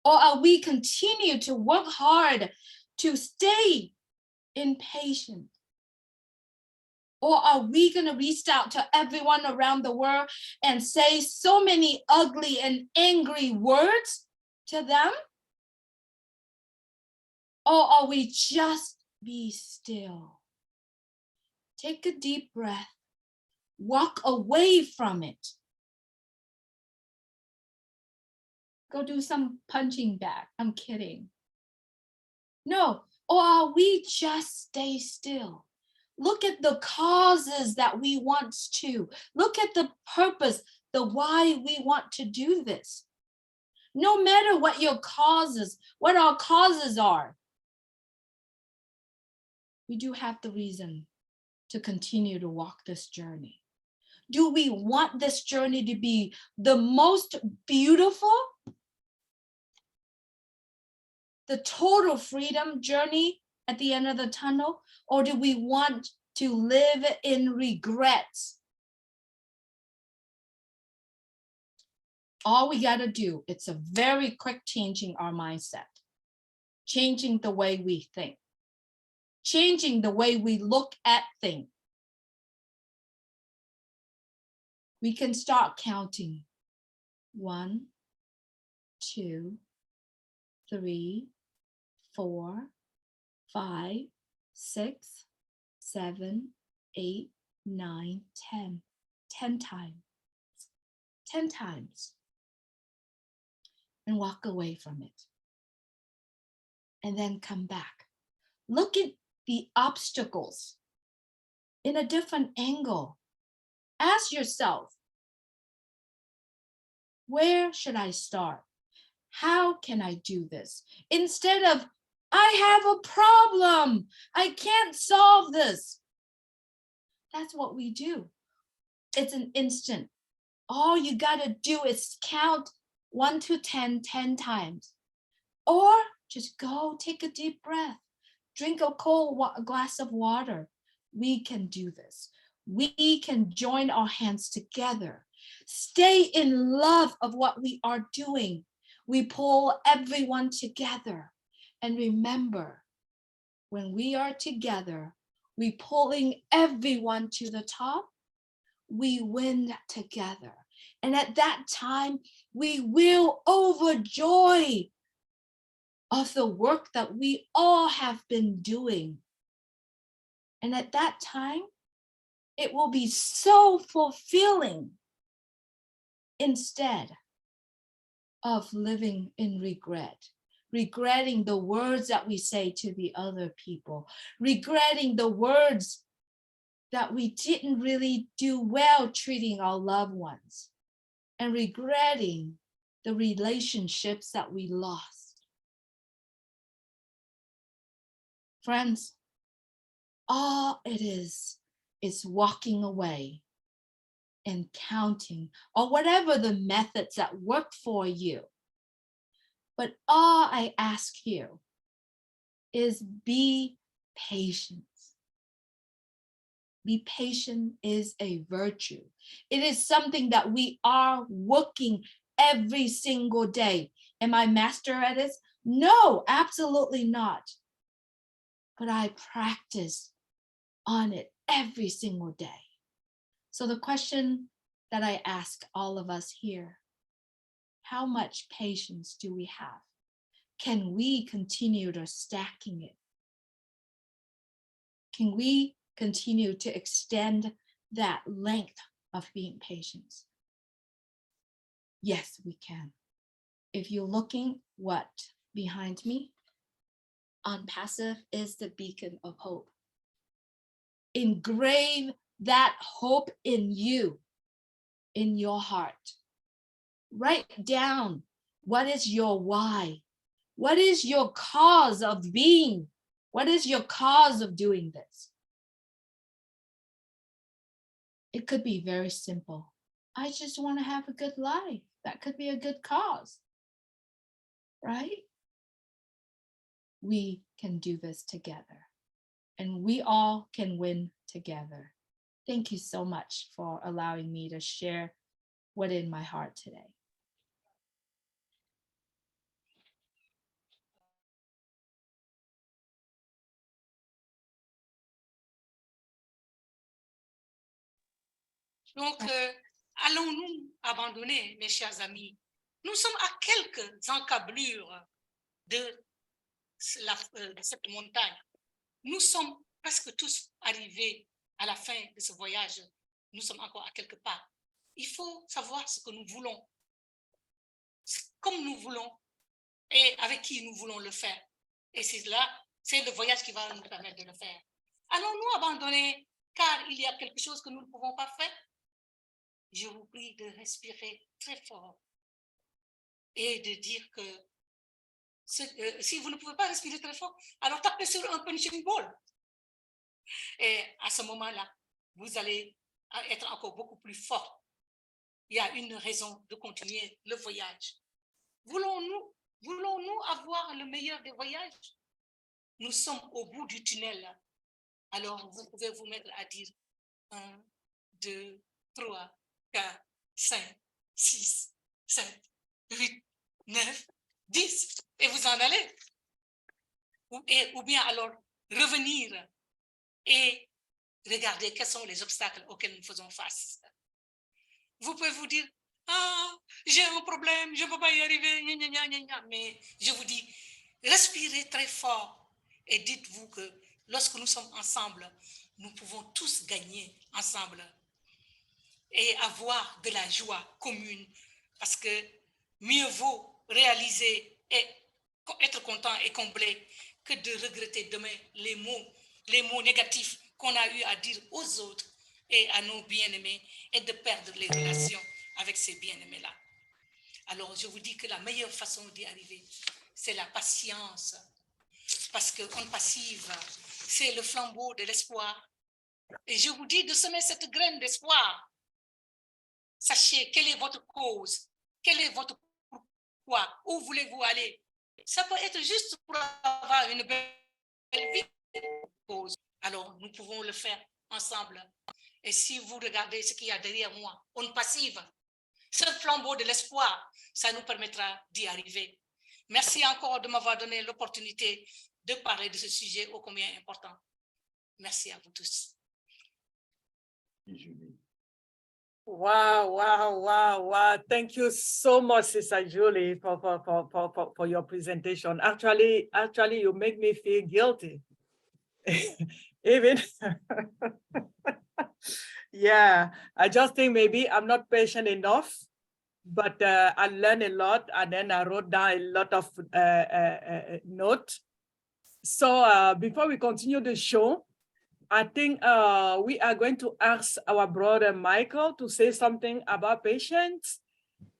Or are we continue to work hard to stay impatient? Or are we going to reach out to everyone around the world and say so many ugly and angry words to them? Or are we just be still? Take a deep breath. Walk away from it. Go do some punching bag. I'm kidding. No, or are we just stay still? Look at the causes that we want to. Look at the purpose, the why we want to do this. No matter what your causes, what our causes are, we do have the reason to continue to walk this journey? Do we want this journey to be the most beautiful, the total freedom journey at the end of the tunnel? Or do we want to live in regrets? All we got to do, it's a very quick changing our mindset, changing the way we think, changing the way we look at things. We can start counting 1, 2, 3, 4, 5, 6, 7, 8, 9, 10. 10 times. 10 times. And walk away from it. And then come back. Look at the obstacles in a different angle. Ask yourself, where should I start? How can I do this? Instead of, I have a problem, I can't solve this. That's what we do. It's an instant. All you gotta do is count 1 to 10, 10 times. Or just go take a deep breath. Drink a cold glass of water. We can do this. We can join our hands together. Stay in love of what we are doing. We pull everyone together. And remember, when we are together, we pulling everyone to the top, we win together. And at that time, we will overjoy of the work that we all have been doing. And at that time, it will be so fulfilling instead of living in regret, regretting the words that we say to the other people, regretting the words that we didn't really do well treating our loved ones, and regretting the relationships that we lost. Friends, all it is walking away and counting, or whatever the methods that work for you. But all I ask you is be patient. Be patient is a virtue. It is something that we are working every single day. Am I master at this? No, absolutely not. But I practice on it every single day. So the question that I ask all of us here, how much patience do we have? Can we continue to stacking it? Can we continue to extend that length of being patient? Yes, we can. If you're looking what behind me, ONPASSIVE is the beacon of hope. Engrave that hope in you, in your heart. Write down, what is your why? What is your cause of being? What is your cause of doing this? It could be very simple. I just want to have a good life. That could be a good cause, right? We can do this together, and we all can win together. Thank you so much for allowing me to share what is in my heart today. Donc, allons-nous abandonner, mes chers amis? Nous sommes à quelques encablures de cette montagne. Nous sommes presque tous arrivés à la fin de ce voyage. Nous sommes encore à quelque part. Il faut savoir ce que nous voulons, comme nous voulons et avec qui nous voulons le faire. Et c'est là, c'est le voyage qui va nous permettre de le faire. Allons-nous abandonner car il y a quelque chose que nous ne pouvons pas faire? Je vous prie de respirer très fort et de dire que si vous ne pouvez pas respirer très fort, alors tapez sur un punching ball. Et à ce moment-là, vous allez être encore beaucoup plus fort. Il y a une raison de continuer le voyage. Voulons-nous avoir le meilleur des voyages? Nous sommes au bout du tunnel. Alors, vous pouvez vous mettre à dire 1, 2, 3, 4, 5, 6, 7, 8, 9, 10, et vous en allez. Ou bien alors revenir et regarder quels sont les obstacles auxquels nous faisons face. Vous pouvez vous dire, ah, j'ai un problème, je ne peux pas y arriver, gna, gna, gna, gna. Mais je vous dis, respirez très fort et dites-vous que lorsque nous sommes ensemble, nous pouvons tous gagner ensemble et avoir de la joie commune, parce que mieux vaut réaliser et être content et comblé que de regretter demain les mots négatifs qu'on a eu à dire aux autres et à nos bien-aimés et de perdre les relations avec ces bien-aimés-là. Alors, je vous dis que la meilleure façon d'y arriver, c'est la patience, parce que ONPASSIVE, c'est le flambeau de l'espoir. Et je vous dis de semer cette graine d'espoir. Sachez quelle est votre cause, quel est votre pourquoi, où voulez-vous aller. Ça peut être juste pour avoir une belle vie. Alors, nous pouvons le faire ensemble. Et si vous regardez ce qu'il y a derrière moi, ONPASSIVE, ce flambeau de l'espoir, ça nous permettra d'y arriver. Merci encore de m'avoir donné l'opportunité de parler de ce sujet ô combien important. Merci à vous tous. Wow, wow, wow, wow. Thank you so much, Sister Julie, for your presentation. Actually, you make me feel guilty. Even, yeah, I just think maybe I'm not patient enough, but I learned a lot, and then I wrote down a lot of notes. So before we continue the show, I think we are going to ask our brother Michael to say something about patience.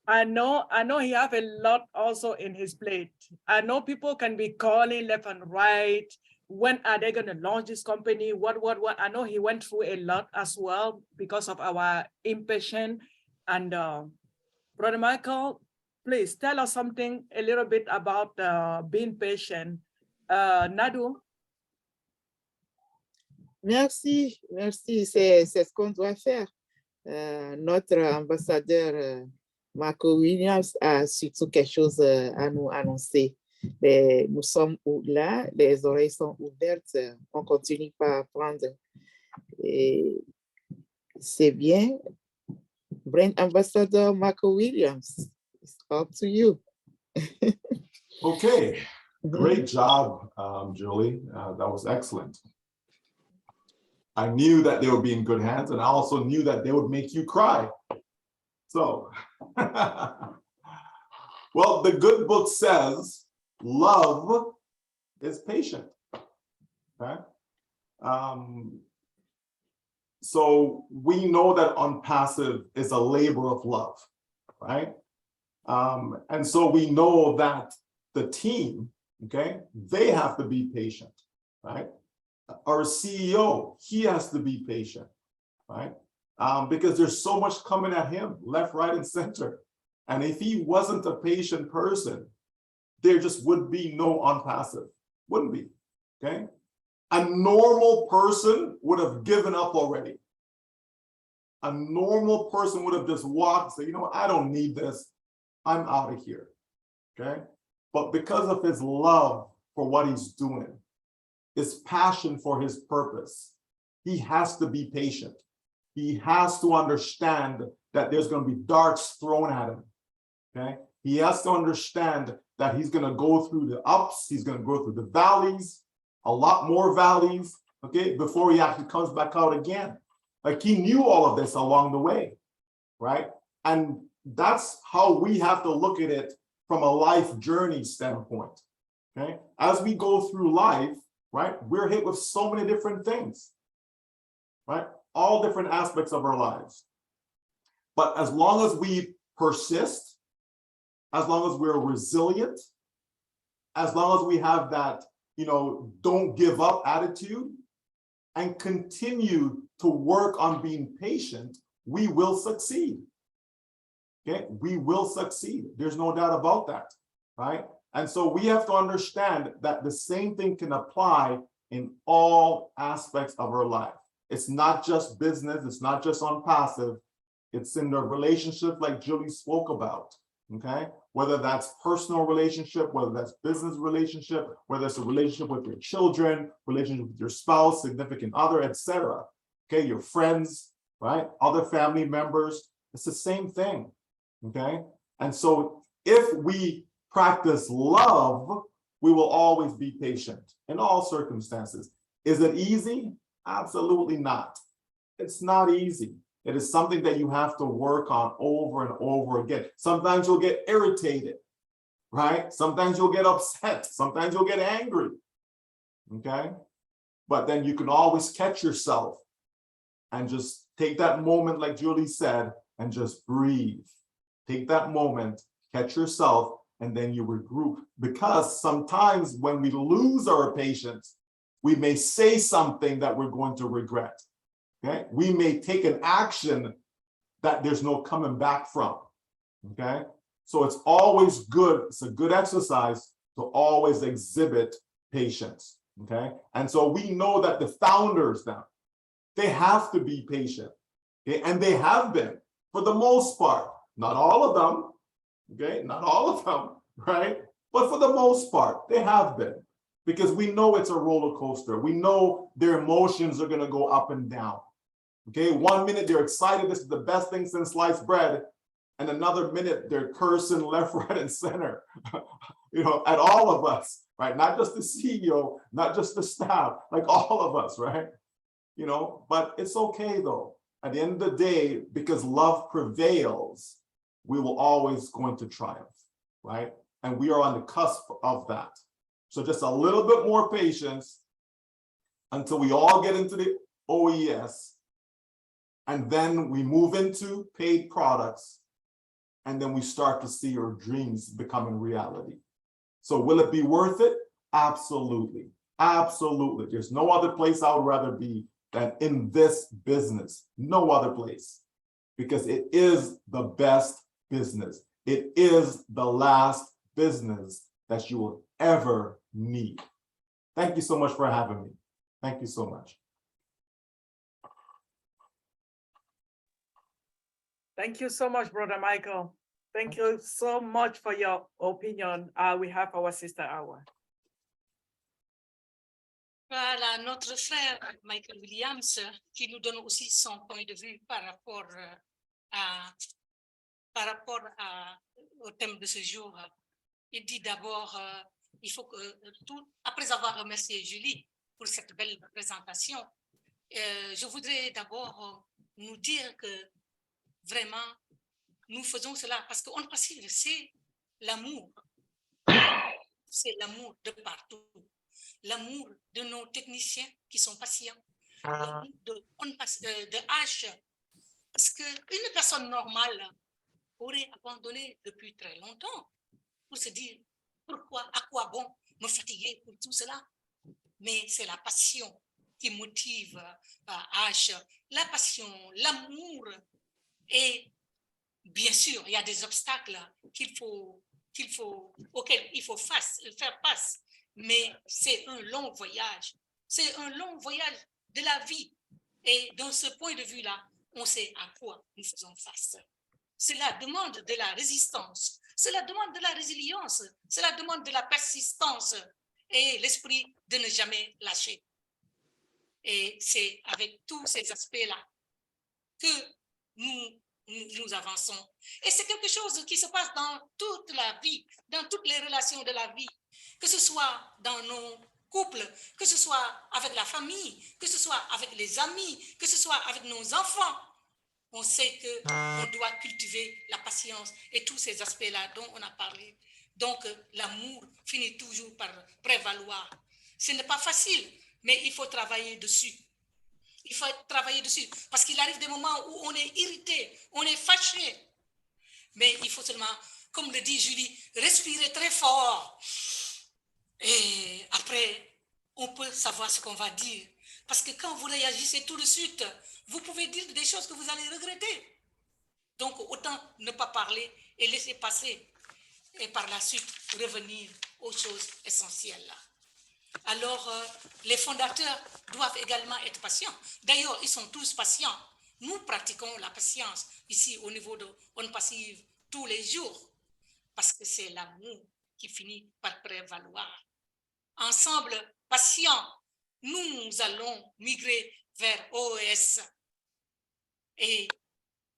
I know he have a lot also in his plate. I know people can be calling left and right. When are they going to launch this company? What? I know he went through a lot as well because of our impatience. And Brother Michael, please tell us something a little bit about being patient. Nadu? Merci, c'est ce qu'on doit faire. Notre ambassadeur Marco Williams a surtout quelque chose à nous annoncer. Nous sommes là, les oreilles sont ouvertes, on continue par apprendre. Et c'est bien. Brand Ambassador Marco Williams, it's up to you. Okay, great job, Julie. That was excellent. I knew that they would be in good hands, and I also knew that they would make you cry. So, well, the good book says love is patient. Okay. So we know that ONPASSIVE is a labor of love, right? And so we know that the team, okay, they have to be patient, right? Our CEO, he has to be patient, right? Because there's so much coming at him, left, right, and center. And if he wasn't a patient person, there just would be no ONPASSIVE, wouldn't be, okay? A normal person would have given up already. A normal person would have just walked and said, you know what, I don't need this, I'm out of here, okay? But because of his love for what he's doing, his passion for his purpose, he has to be patient. He has to understand that there's going to be darts thrown at him, okay? He has to understand that he's going to go through the ups, he's going to go through the valleys, a lot more valleys, okay, before he actually comes back out again. Like he knew all of this along the way, right? And that's how we have to look at it from a life journey standpoint, okay? As we go through life, right, we're hit with so many different things, right? All different aspects of our lives. But as long as we persist, as long as we're resilient, as long as we have that, you know, don't give up attitude, and continue to work on being patient, we will succeed. Okay, we will succeed. There's no doubt about that, right? And so we have to understand that the same thing can apply in all aspects of our life. It's not just business, it's not just on passive, it's in the relationship like Julie spoke about, okay? Whether that's personal relationship, whether that's business relationship, whether it's a relationship with your children, relationship with your spouse, significant other, etc. Okay, your friends, right? Other family members, it's the same thing, okay? And so if we practice love, we will always be patient in all circumstances. Is it easy? Absolutely not. It's not easy. It is something that you have to work on over and over again. Sometimes you'll get irritated, right? Sometimes you'll get upset. Sometimes you'll get angry, okay? But then you can always catch yourself and just take that moment, like Julie said, and just breathe. Take that moment, catch yourself, and then you regroup. Because sometimes when we lose our patience, we may say something that we're going to regret. Okay, we may take an action that there's no coming back from. Okay, so it's always good. It's a good exercise to always exhibit patience. Okay, and so we know that the founders now, they have to be patient. Okay, and they have been for the most part. Not all of them. Okay, not all of them, right? But for the most part, they have been. Because we know it's a roller coaster. We know their emotions are going to go up and down. Okay, 1 minute they're excited, this is the best thing since sliced bread, and another minute they're cursing left, right, and center, you know, at all of us, right? Not just the CEO, not just the staff, like all of us, right? You know, but it's okay though. At the end of the day, because love prevails, we will always going to triumph, right? And we are on the cusp of that. So just a little bit more patience until we all get into the OES, and then we move into paid products, and then we start to see our dreams becoming reality. So will it be worth it? Absolutely. Absolutely. There's no other place I would rather be than in this business. No other place. Because it is the best business. It is the last business that you will ever need. Thank you so much for having me. Thank you so much. Thank you so much, Brother Michael. Thank you so much for your opinion. We have our sister Awa. Voilà, notre frère Michael Williams qui nous donne aussi son point de vue par rapport au thème de ce jour. Il dit d'abord, il faut que après avoir remercié Julie pour cette belle présentation, je voudrais d'abord nous dire que vraiment, nous faisons cela parce que ONPASSIVE, c'est l'amour. C'est l'amour de partout. L'amour de nos techniciens qui sont patients. L'amour de H. Parce qu'une personne normale aurait abandonné depuis très longtemps pour se dire pourquoi, à quoi bon me fatiguer pour tout cela. Mais c'est la passion qui motive H. La passion, l'amour. Et bien sûr, il y a des obstacles auxquels il faut faire face. Mais c'est un long voyage. C'est un long voyage de la vie. Et dans ce point de vue-là, on sait à quoi nous faisons face. Cela demande de la résistance. Cela demande de la résilience. Cela demande de la persistance et l'esprit de ne jamais lâcher. Et c'est avec tous ces aspects-là que nous avançons. Et c'est quelque chose qui se passe dans toute la vie, dans toutes les relations de la vie, que ce soit dans nos couples, que ce soit avec la famille, que ce soit avec les amis, que ce soit avec nos enfants. On sait qu'on doit cultiver la patience et tous ces aspects-là dont on a parlé. Donc, l'amour finit toujours par prévaloir. Ce n'est pas facile, mais il faut travailler dessus. Il faut travailler dessus parce qu'il arrive des moments où on est irrité, on est fâché. Mais il faut seulement, comme le dit Julie, respirer très fort. Et après, on peut savoir ce qu'on va dire. Parce que quand vous réagissez tout de suite, vous pouvez dire des choses que vous allez regretter. Donc, autant ne pas parler et laisser passer. Et par la suite, revenir aux choses essentielles. Alors, les fondateurs doivent également être patients. D'ailleurs, ils sont tous patients. Nous pratiquons la patience ici au niveau de ONPASSIVE tous les jours parce que c'est l'amour qui finit par prévaloir. Ensemble, patients, nous allons migrer vers OES. Et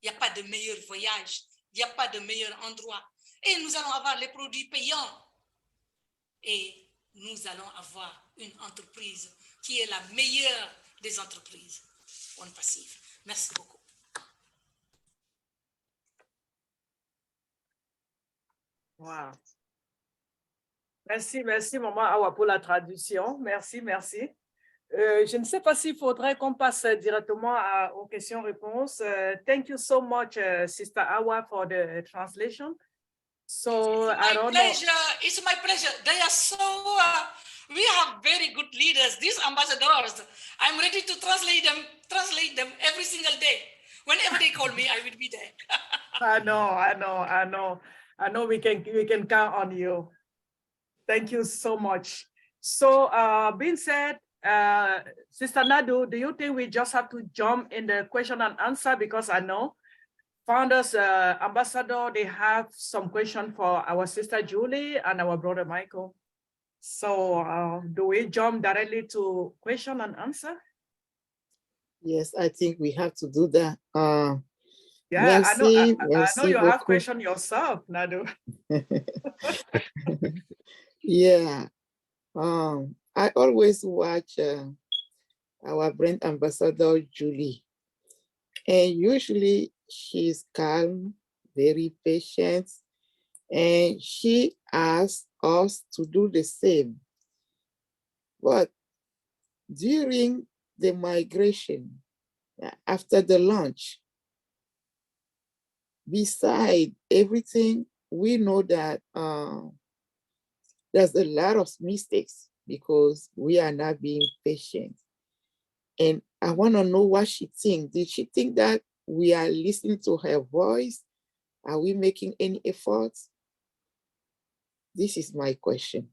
il n'y a pas de meilleur voyage, il n'y a pas de meilleur endroit. Et nous allons avoir les produits payants. Et nous allons avoir une entreprise qui est la meilleure des entreprises ONPASSIVE. Merci beaucoup. Wow. Merci, merci, Maman Awa, pour la traduction. Merci, merci. Je ne sais pas s'il faudrait qu'on passe directement aux questions-réponses. Thank you so much, Sister Awa, for the translation. So I don't know. It's my pleasure. They are so, we have very good leaders, these ambassadors. I'm ready to translate them every single day. Whenever they call me, I will be there. I know we can count on you. Thank you so much. So being said, Sister Nadu, do you think we just have to jump in the question and answer? Because I know founders, ambassador, they have some question for our Sister Julie and our brother Michael. So do we jump directly to question and answer? Yes, I think we have to do that. Yeah, merci, I know you have question yourself, Nadu. Yeah, I always watch our brand ambassador, Julie. And usually she's calm, very patient, and she asks us to do the same. But during the migration, after the launch, beside everything, we know that there's a lot of mistakes because we are not being patient. And I want to know what she thinks. Did she think that we are listening to her voice? Are we making any efforts? This is my question.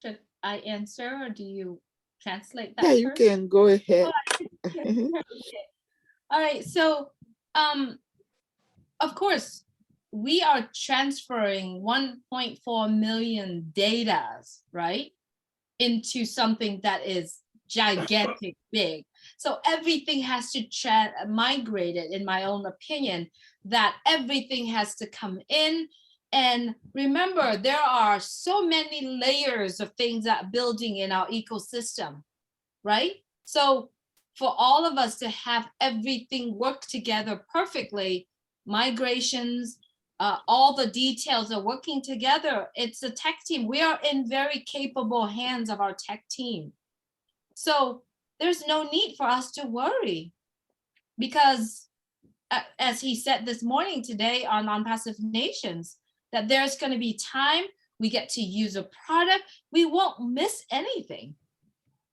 Should I answer or do you translate that? Yeah, you can go ahead. Okay. All right, so of course, we are transferring 1.4 million data, right, into something that is gigantic big. So everything has to migrate it, in my own opinion, that everything has to come in. And remember, there are so many layers of things that building in our ecosystem, right? So for all of us to have everything work together perfectly, migrations, all the details are working together. It's a tech team. We are in very capable hands of our tech team. So there's no need for us to worry because as he said this morning today on ONPASSIVE Nations, that there's going to be time we get to use a product, we won't miss anything,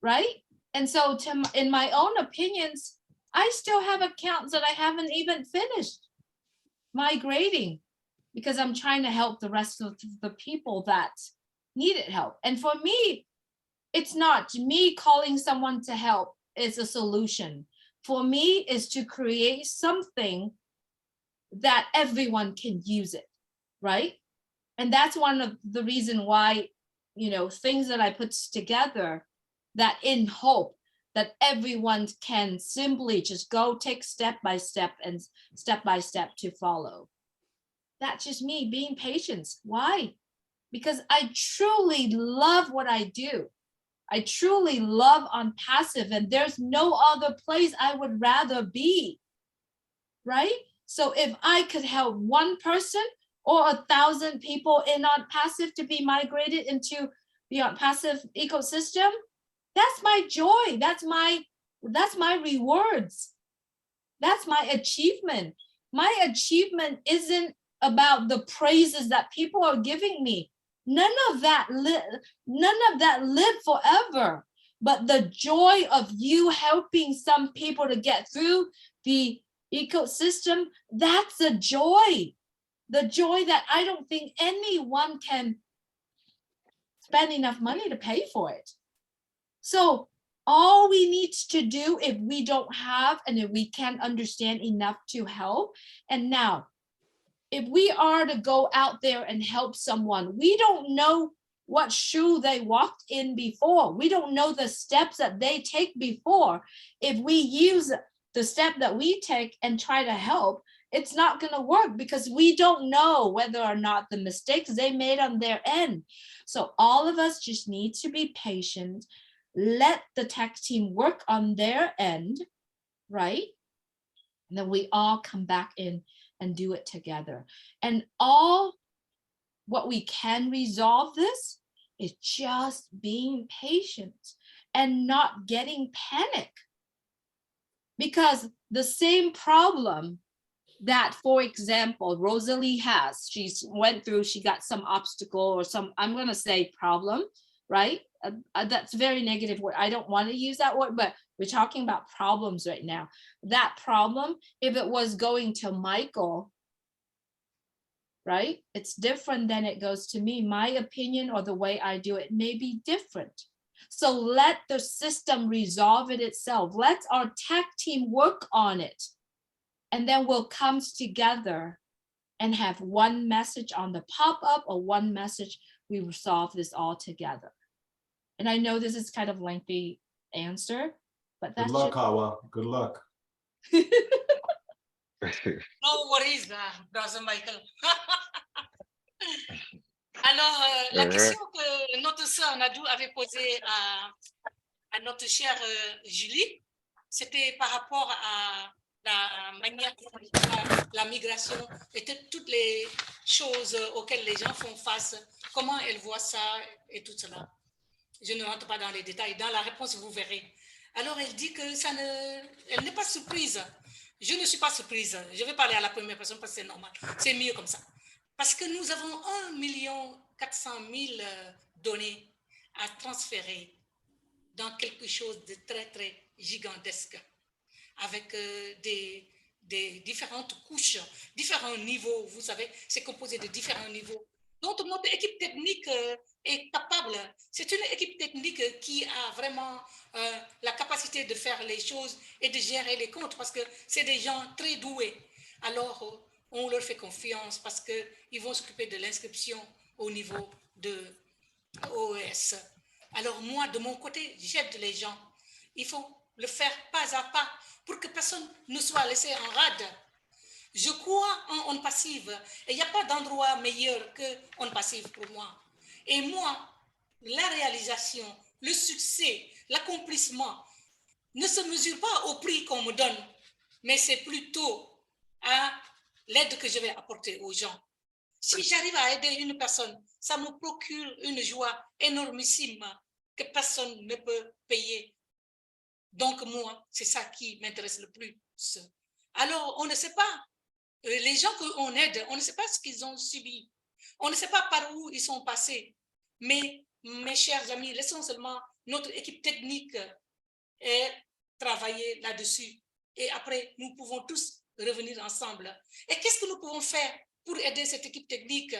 right? And so in my own opinions, I still have accounts that I haven't even finished migrating because I'm trying to help the rest of the people that needed help. And for me, it's not me calling someone to help is a solution. For me, is to create something that everyone can use it, right? And that's one of the reason why, you know, things that I put together that in hope that everyone can simply just go take step by step to follow. That's just me being patient. Why? Because I truly love what I do. I truly love ONPASSIVE, and there's no other place I would rather be, right? So if I could help one person or 1,000 people in ONPASSIVE to be migrated into the ONPASSIVE ecosystem, that's my joy. That's my rewards. That's my achievement. My achievement isn't about the praises that people are giving me. None of that live forever. But the joy of you helping some people to get through the ecosystem, that's a joy. The joy that I don't think anyone can spend enough money to pay for it. So all we need to do, if we don't have and if we can't understand enough to help, and now if we are to go out there and help someone, we don't know what shoe they walked in before. We don't know the steps that they take before. If we use the step that we take and try to help, it's not going to work because we don't know whether or not the mistakes they made on their end. So all of us just need to be patient. Let the tech team work on their end, right? And then we all come back in and do it together. And all what we can resolve this is just being patient and not getting panic. Because the same problem that, for example, Rosalie has, she got some obstacle or some, I'm going to say problem, right? That's very negative word. I don't want to use that word, but we're talking about problems right now. That problem, if it was going to Michael, right? It's different than it goes to me. My opinion or the way I do it may be different. So let the system resolve it itself. Let our tech team work on it. And then we'll come together and have one message on the pop-up or one message, we resolve this all together. And I know this is kind of lengthy answer, but that's good luck, Hawa. Good luck. No worries, brother Michael. Alors, la question que notre sœur Nadou avait posée à notre chère Julie, c'était par rapport à la manière dont la migration et toutes les choses auxquelles les gens font face, comment elle voit ça et tout cela. Je ne rentre pas dans les détails. Dans la réponse, vous verrez. Alors, elle dit que elle n'est pas surprise. Je ne suis pas surprise. Je vais parler à la première personne parce que c'est normal. C'est mieux comme ça. Parce que nous avons 1 400 000 données à transférer dans quelque chose de très, très gigantesque, avec des différentes couches, différents niveaux. Vous savez, c'est composé de différents niveaux. Donc, notre équipe technique est capable. C'est une équipe technique qui a vraiment la capacité de faire les choses et de gérer les comptes parce que c'est des gens très doués. Alors, on leur fait confiance parce qu'ils vont s'occuper de l'inscription au niveau de OES. Alors, moi, de mon côté, j'aide les gens. Il faut le faire pas à pas pour que personne ne soit laissé en rade. Je crois en ONPASSIVE et il n'y a pas d'endroit meilleur que ONPASSIVE pour moi. Et moi, la réalisation, le succès, l'accomplissement ne se mesure pas au prix qu'on me donne, mais c'est plutôt à l'aide que je vais apporter aux gens. Si j'arrive à aider une personne, ça me procure une joie énormissime que personne ne peut payer. Donc moi, c'est ça qui m'intéresse le plus. Alors, on ne sait pas. Les gens qu'on aide, on ne sait pas ce qu'ils ont subi. On ne sait pas par où ils sont passés. Mais, mes chers amis, laissons seulement notre équipe technique travailler là-dessus. Et après, nous pouvons tous revenir ensemble. Et qu'est-ce que nous pouvons faire pour aider cette équipe technique?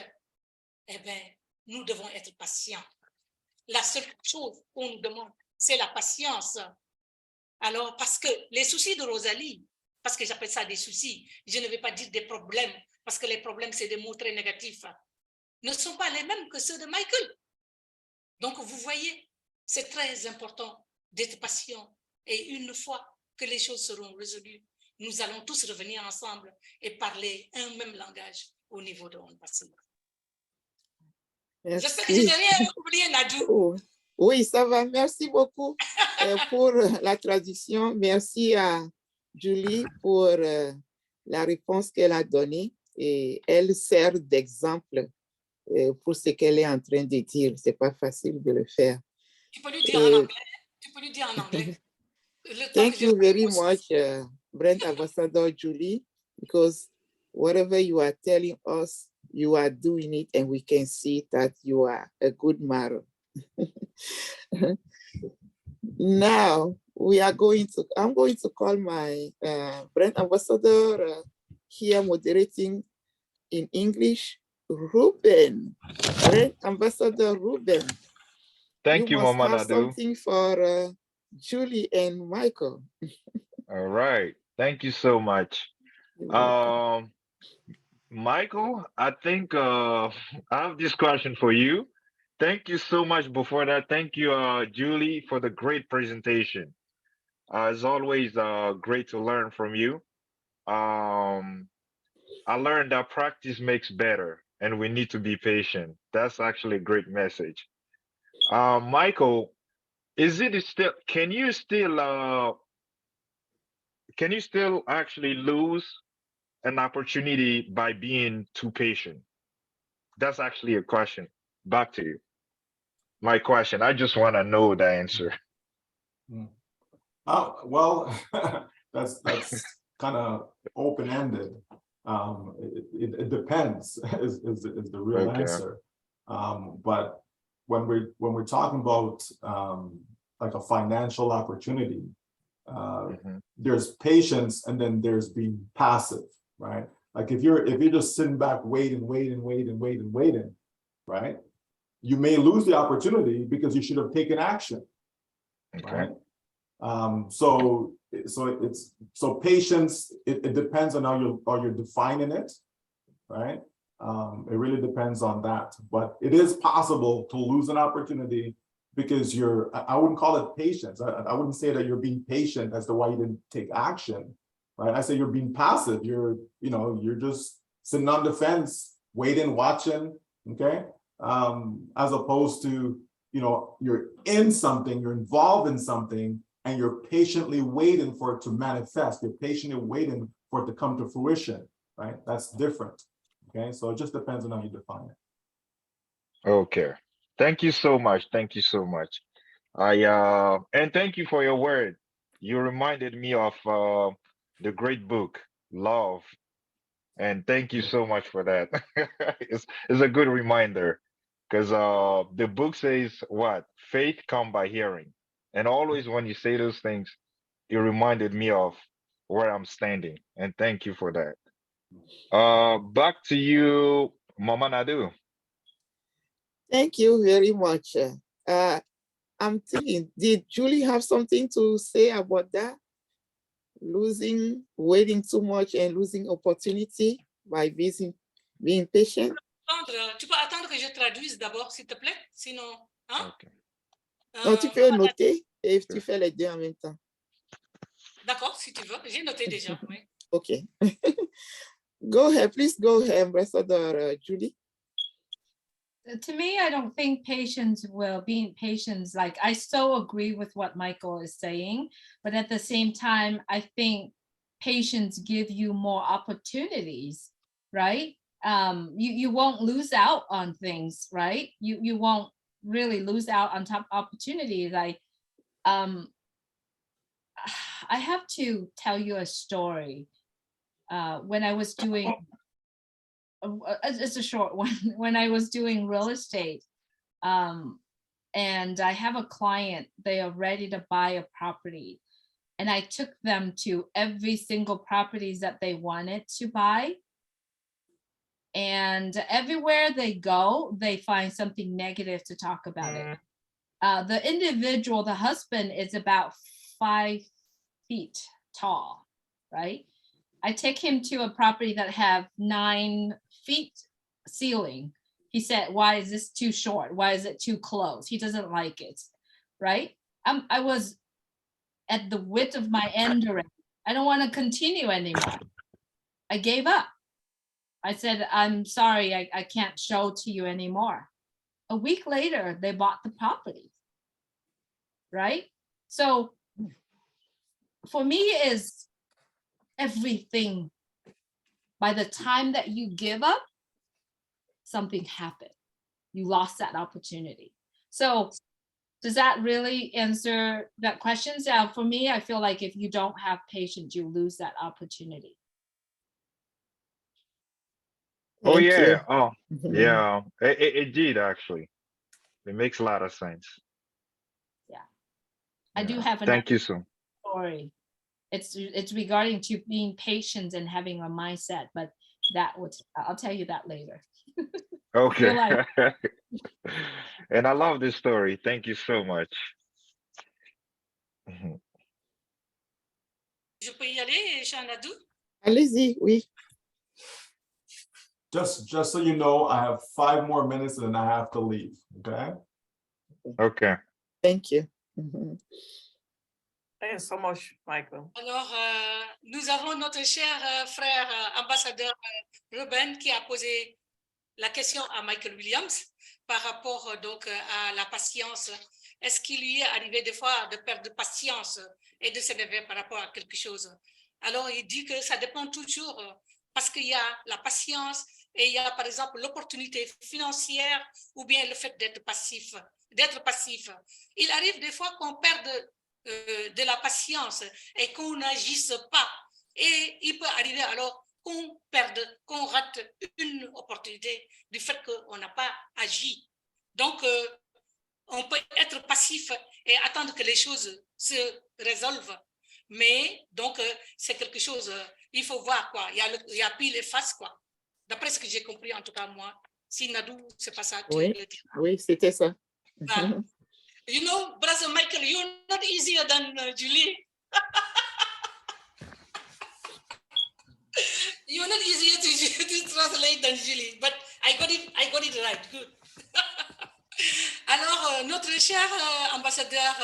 Eh bien, nous devons être patients. La seule chose qu'on nous demande, c'est la patience. Alors, parce que les soucis de Rosalie, parce que j'appelle ça des soucis, je ne vais pas dire des problèmes, parce que les problèmes, c'est des mots très négatifs, ne sont pas les mêmes que ceux de Michael. Donc, vous voyez, c'est très important d'être patient. Et une fois que les choses seront résolues, nous allons tous revenir ensemble et parler un même langage au niveau de ONPASSIVE. J'espère que je n'ai rien oublié, Nadou. Oh, oui, ça va. Merci beaucoup pour la traduction. Merci à Julie pour la réponse qu'elle a donnée. Et elle sert d'exemple pour ce qu'elle est en train de dire. Ce n'est pas facile de le faire. Tu peux lui dire en anglais. Tu peux lui dire en anglais. Thank you very much, Brent Ambassador Julie, because whatever you are telling us, you are doing it, and we can see that you are a good mother. Now, I'm going to call my brand ambassador here moderating in English, Ruben. Brand ambassador Ruben. Thank you, must Mama have Nadu. something for Julie and Michael. All right. Thank you so much. Michael, I think I have this question for you. Thank you so much. Before that, thank you, Julie, for the great presentation. It's always great to learn from you. I learned that practice makes better, and we need to be patient. That's actually a great message. Michael, is it still? Can you still actually lose an opportunity by being too patient? That's actually a question. Back to you. My question. I just want to know the answer. Well, that's kind of open-ended. It depends is the real answer. But when we're talking about like a financial opportunity, there's patience and then there's being passive, right? Like if you're just sitting back waiting, right? You may lose the opportunity because you should have taken action, right? So patience, it depends on how you're defining it, right? It really depends on that, but it is possible to lose an opportunity because I wouldn't call it patience. I wouldn't say that you're being patient as to why you didn't take action, right? I say you're being passive. You're just sitting on the fence, waiting, watching, okay? As opposed to, you're in something, you're involved in something, and you're patiently waiting for it to manifest. You're patiently waiting for it to come to fruition, right? That's different, okay? So it just depends on how you define it. Okay. Thank you so much. Thank you so much. And thank you for your word. You reminded me of the great book, Love. And thank you so much for that. It's a good reminder because the book says what? Faith come by hearing. And always when you say those things, it reminded me of where I'm standing. And thank you for that. Back to you, Mama Nadu. Thank you very much. I'm thinking, did Julie have something to say about that? Waiting too much and losing opportunity by being patient? Tu peux attendre que je traduise d'abord, s'il te plaît? Sinon, hein? Okay. Non, tu peux noter et tu fais les deux en même temps. D'accord, si tu veux. J'ai noté déjà, oui. OK. Go ahead, please go ahead, Ambassador Julie. To me, I don't think being patient, like I so agree with what Michael is saying, but at the same time, I think patience give you more opportunities, right? You won't lose out on things, right? You won't really lose out on top opportunities. I have to tell you a story. When I was doing, it's a short one, when I was doing real estate, and I have a client, they are ready to buy a property. And I took them to every single properties that they wanted to buy. And everywhere they go, they find something negative to talk about it. The individual, the husband, is about 5 feet tall, right? I take him to a property that have 9 feet ceiling. He said, why is this too short? Why is it too close? He doesn't like it, right? I was at the width of my end already. I don't want to continue anymore. I gave up. I said, I'm sorry, I can't show to you anymore. A week later, they bought the property, right? So for me is everything. By the time that you give up, something happened. You lost that opportunity. So does that really answer that question? So for me, I feel like if you don't have patience, you lose that opportunity. Oh Thank yeah. you. Oh yeah. It did actually. It makes a lot of sense. I do Yeah. have another Thank you so. story. It's regarding to being patient and having a mindset, but I'll tell you that later. Okay. You're like, And I love this story. Thank you so much. Mhm. Je peux y aller, Shanadou? Allez-y, oui. Just so you know, I have 5 more minutes and then I have to leave, okay? Okay. Thank you. Mhm. Thanks so much, Michael. Alors, nous avons notre cher frère ambassadeur Ruben qui a posé la question à Michael Williams par rapport donc à la patience. Est-ce qu'il lui est arrivé des fois de perdre patience et de s'énerver par rapport à quelque chose? Alors, il dit que ça dépend toujours parce qu'il y a la patience et il y a par exemple l'opportunité financière ou bien le fait d'être passif. Il arrive des fois qu'on perde de la patience et qu'on n'agisse pas. Et il peut arriver alors qu'on perde, qu'on rate une opportunité du fait qu'on n'a pas agi. Donc, on peut être passif et attendre que les choses se résolvent. Mais donc, c'est quelque chose, il faut voir quoi. Il y a pile et face quoi. D'après ce que j'ai compris, en tout cas, moi, si Nadou, c'est pas ça, tu Oui, le dis. oui, c'était ça. Voilà. You know, Brother Michael, you're not easier than Julie. You're not easier to translate than Julie, but I got it right. Good. Alors, notre cher ambassadeur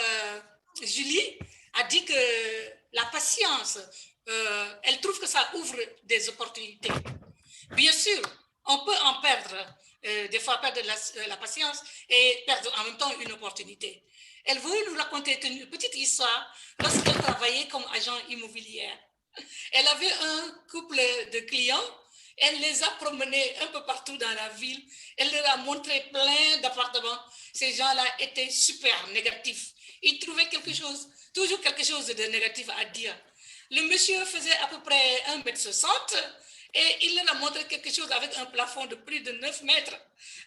Julie a dit que la patience, elle trouve que ça ouvre des opportunités. Bien sûr, on peut en perdre, des fois perdre la patience et perdre en même temps une opportunité. Elle veut nous raconter une petite histoire lorsqu'elle travaillait comme agent immobilière. Elle avait un couple de clients, elle les a promenés un peu partout dans la ville, elle leur a montré plein d'appartements. Ces gens-là étaient super négatifs. Ils trouvaient toujours quelque chose de négatif à dire. Le monsieur faisait à peu près 1,60 m et il leur a montré quelque chose avec un plafond de plus de 9 mètres.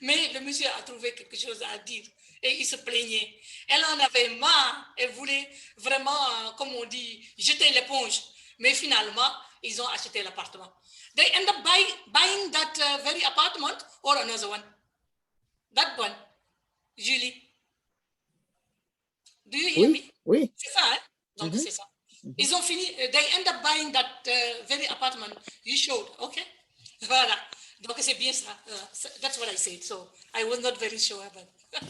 Mais le monsieur a trouvé quelque chose à dire et il se plaignait. Elle en avait marre, elle voulait vraiment, comme on dit, jeter l'éponge. Mais finalement, ils ont acheté l'appartement. They end up buying that very apartment or another one. That one, Julie. Do you hear me? Oui. C'est ça, hein? Donc, c'est ça. Ils ont fini, they end up buying that very apartment you showed, okay? Voilà. Donc, c'est bien ça. That's what I said. So, I was not very sure about it.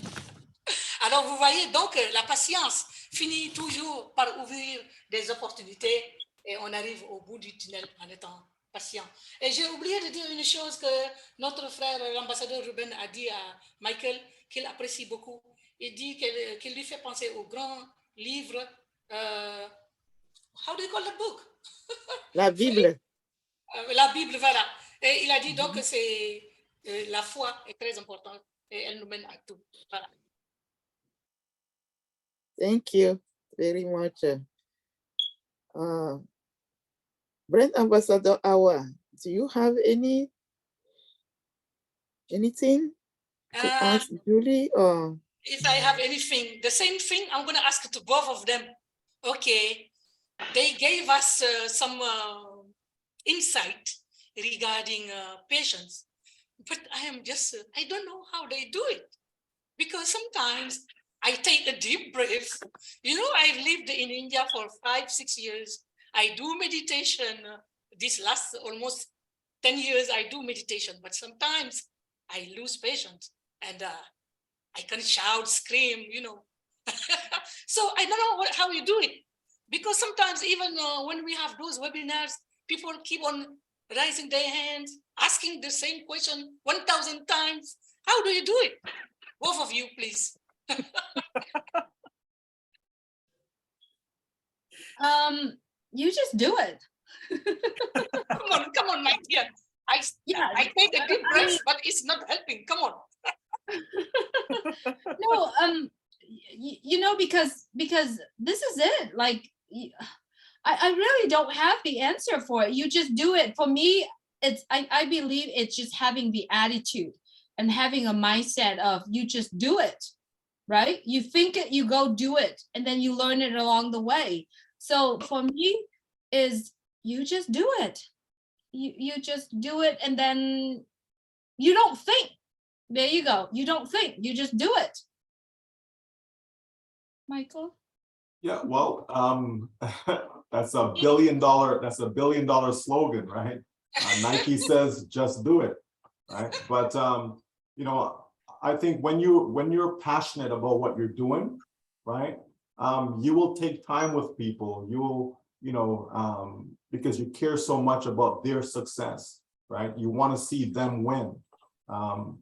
Alors, vous voyez, donc, la patience finit toujours par ouvrir des opportunités et on arrive au bout du tunnel en étant patient. Et j'ai oublié de dire une chose que notre frère, l'ambassadeur Ruben, a dit à Michael, qu'il apprécie beaucoup. Il dit qu'il lui fait penser au grand livre, how do you call the book? La Bible. La Bible, voilà. Et il a dit donc que c'est la foi est très importante et elle nous mène à tout. Voilà. Thank you very much. Brand Ambassador Awa, do you have anything to ask Julie? Or if I have anything, the same thing I'm going to ask to both of them. Okay, they gave us some insight regarding patience, but I am just, I don't know how they do it, because sometimes I take a deep breath. You know, I lived in India for 5-6 years. I do meditation. This last almost 10 years, I do meditation, but sometimes I lose patience and I can shout, scream, you know. So I don't know how you do it, because sometimes even when we have those webinars, people keep on raising their hands, asking the same question 1,000 times. How do you do it? Both of you, please. You just do it. Come on, my dear. I take a deep breath, but it's not helping. Come on. No, you know, because this is it. Like, I really don't have the answer for it. You just do it. For me, I believe it's just having the attitude and having a mindset of you just do it, right? You think it, you go do it, and then you learn it along the way. So for me, is you just do it. You just do it, and then you don't think. There you go. You don't think, you just do it. Michael? Yeah, well, that's a billion dollar slogan, right? Nike says, just do it, right? But, you know, I think when you're passionate about what you're doing, right? You will take time with people. You will, you know, because you care so much about their success, right? You want to see them win.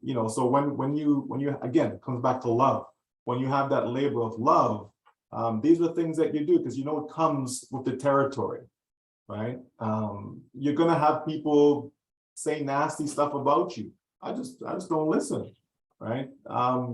You know, so when you again, it comes back to love. When you have that labor of love, these are things that you do because you know it comes with the territory, right? You're gonna have people say nasty stuff about you. I just don't listen, right?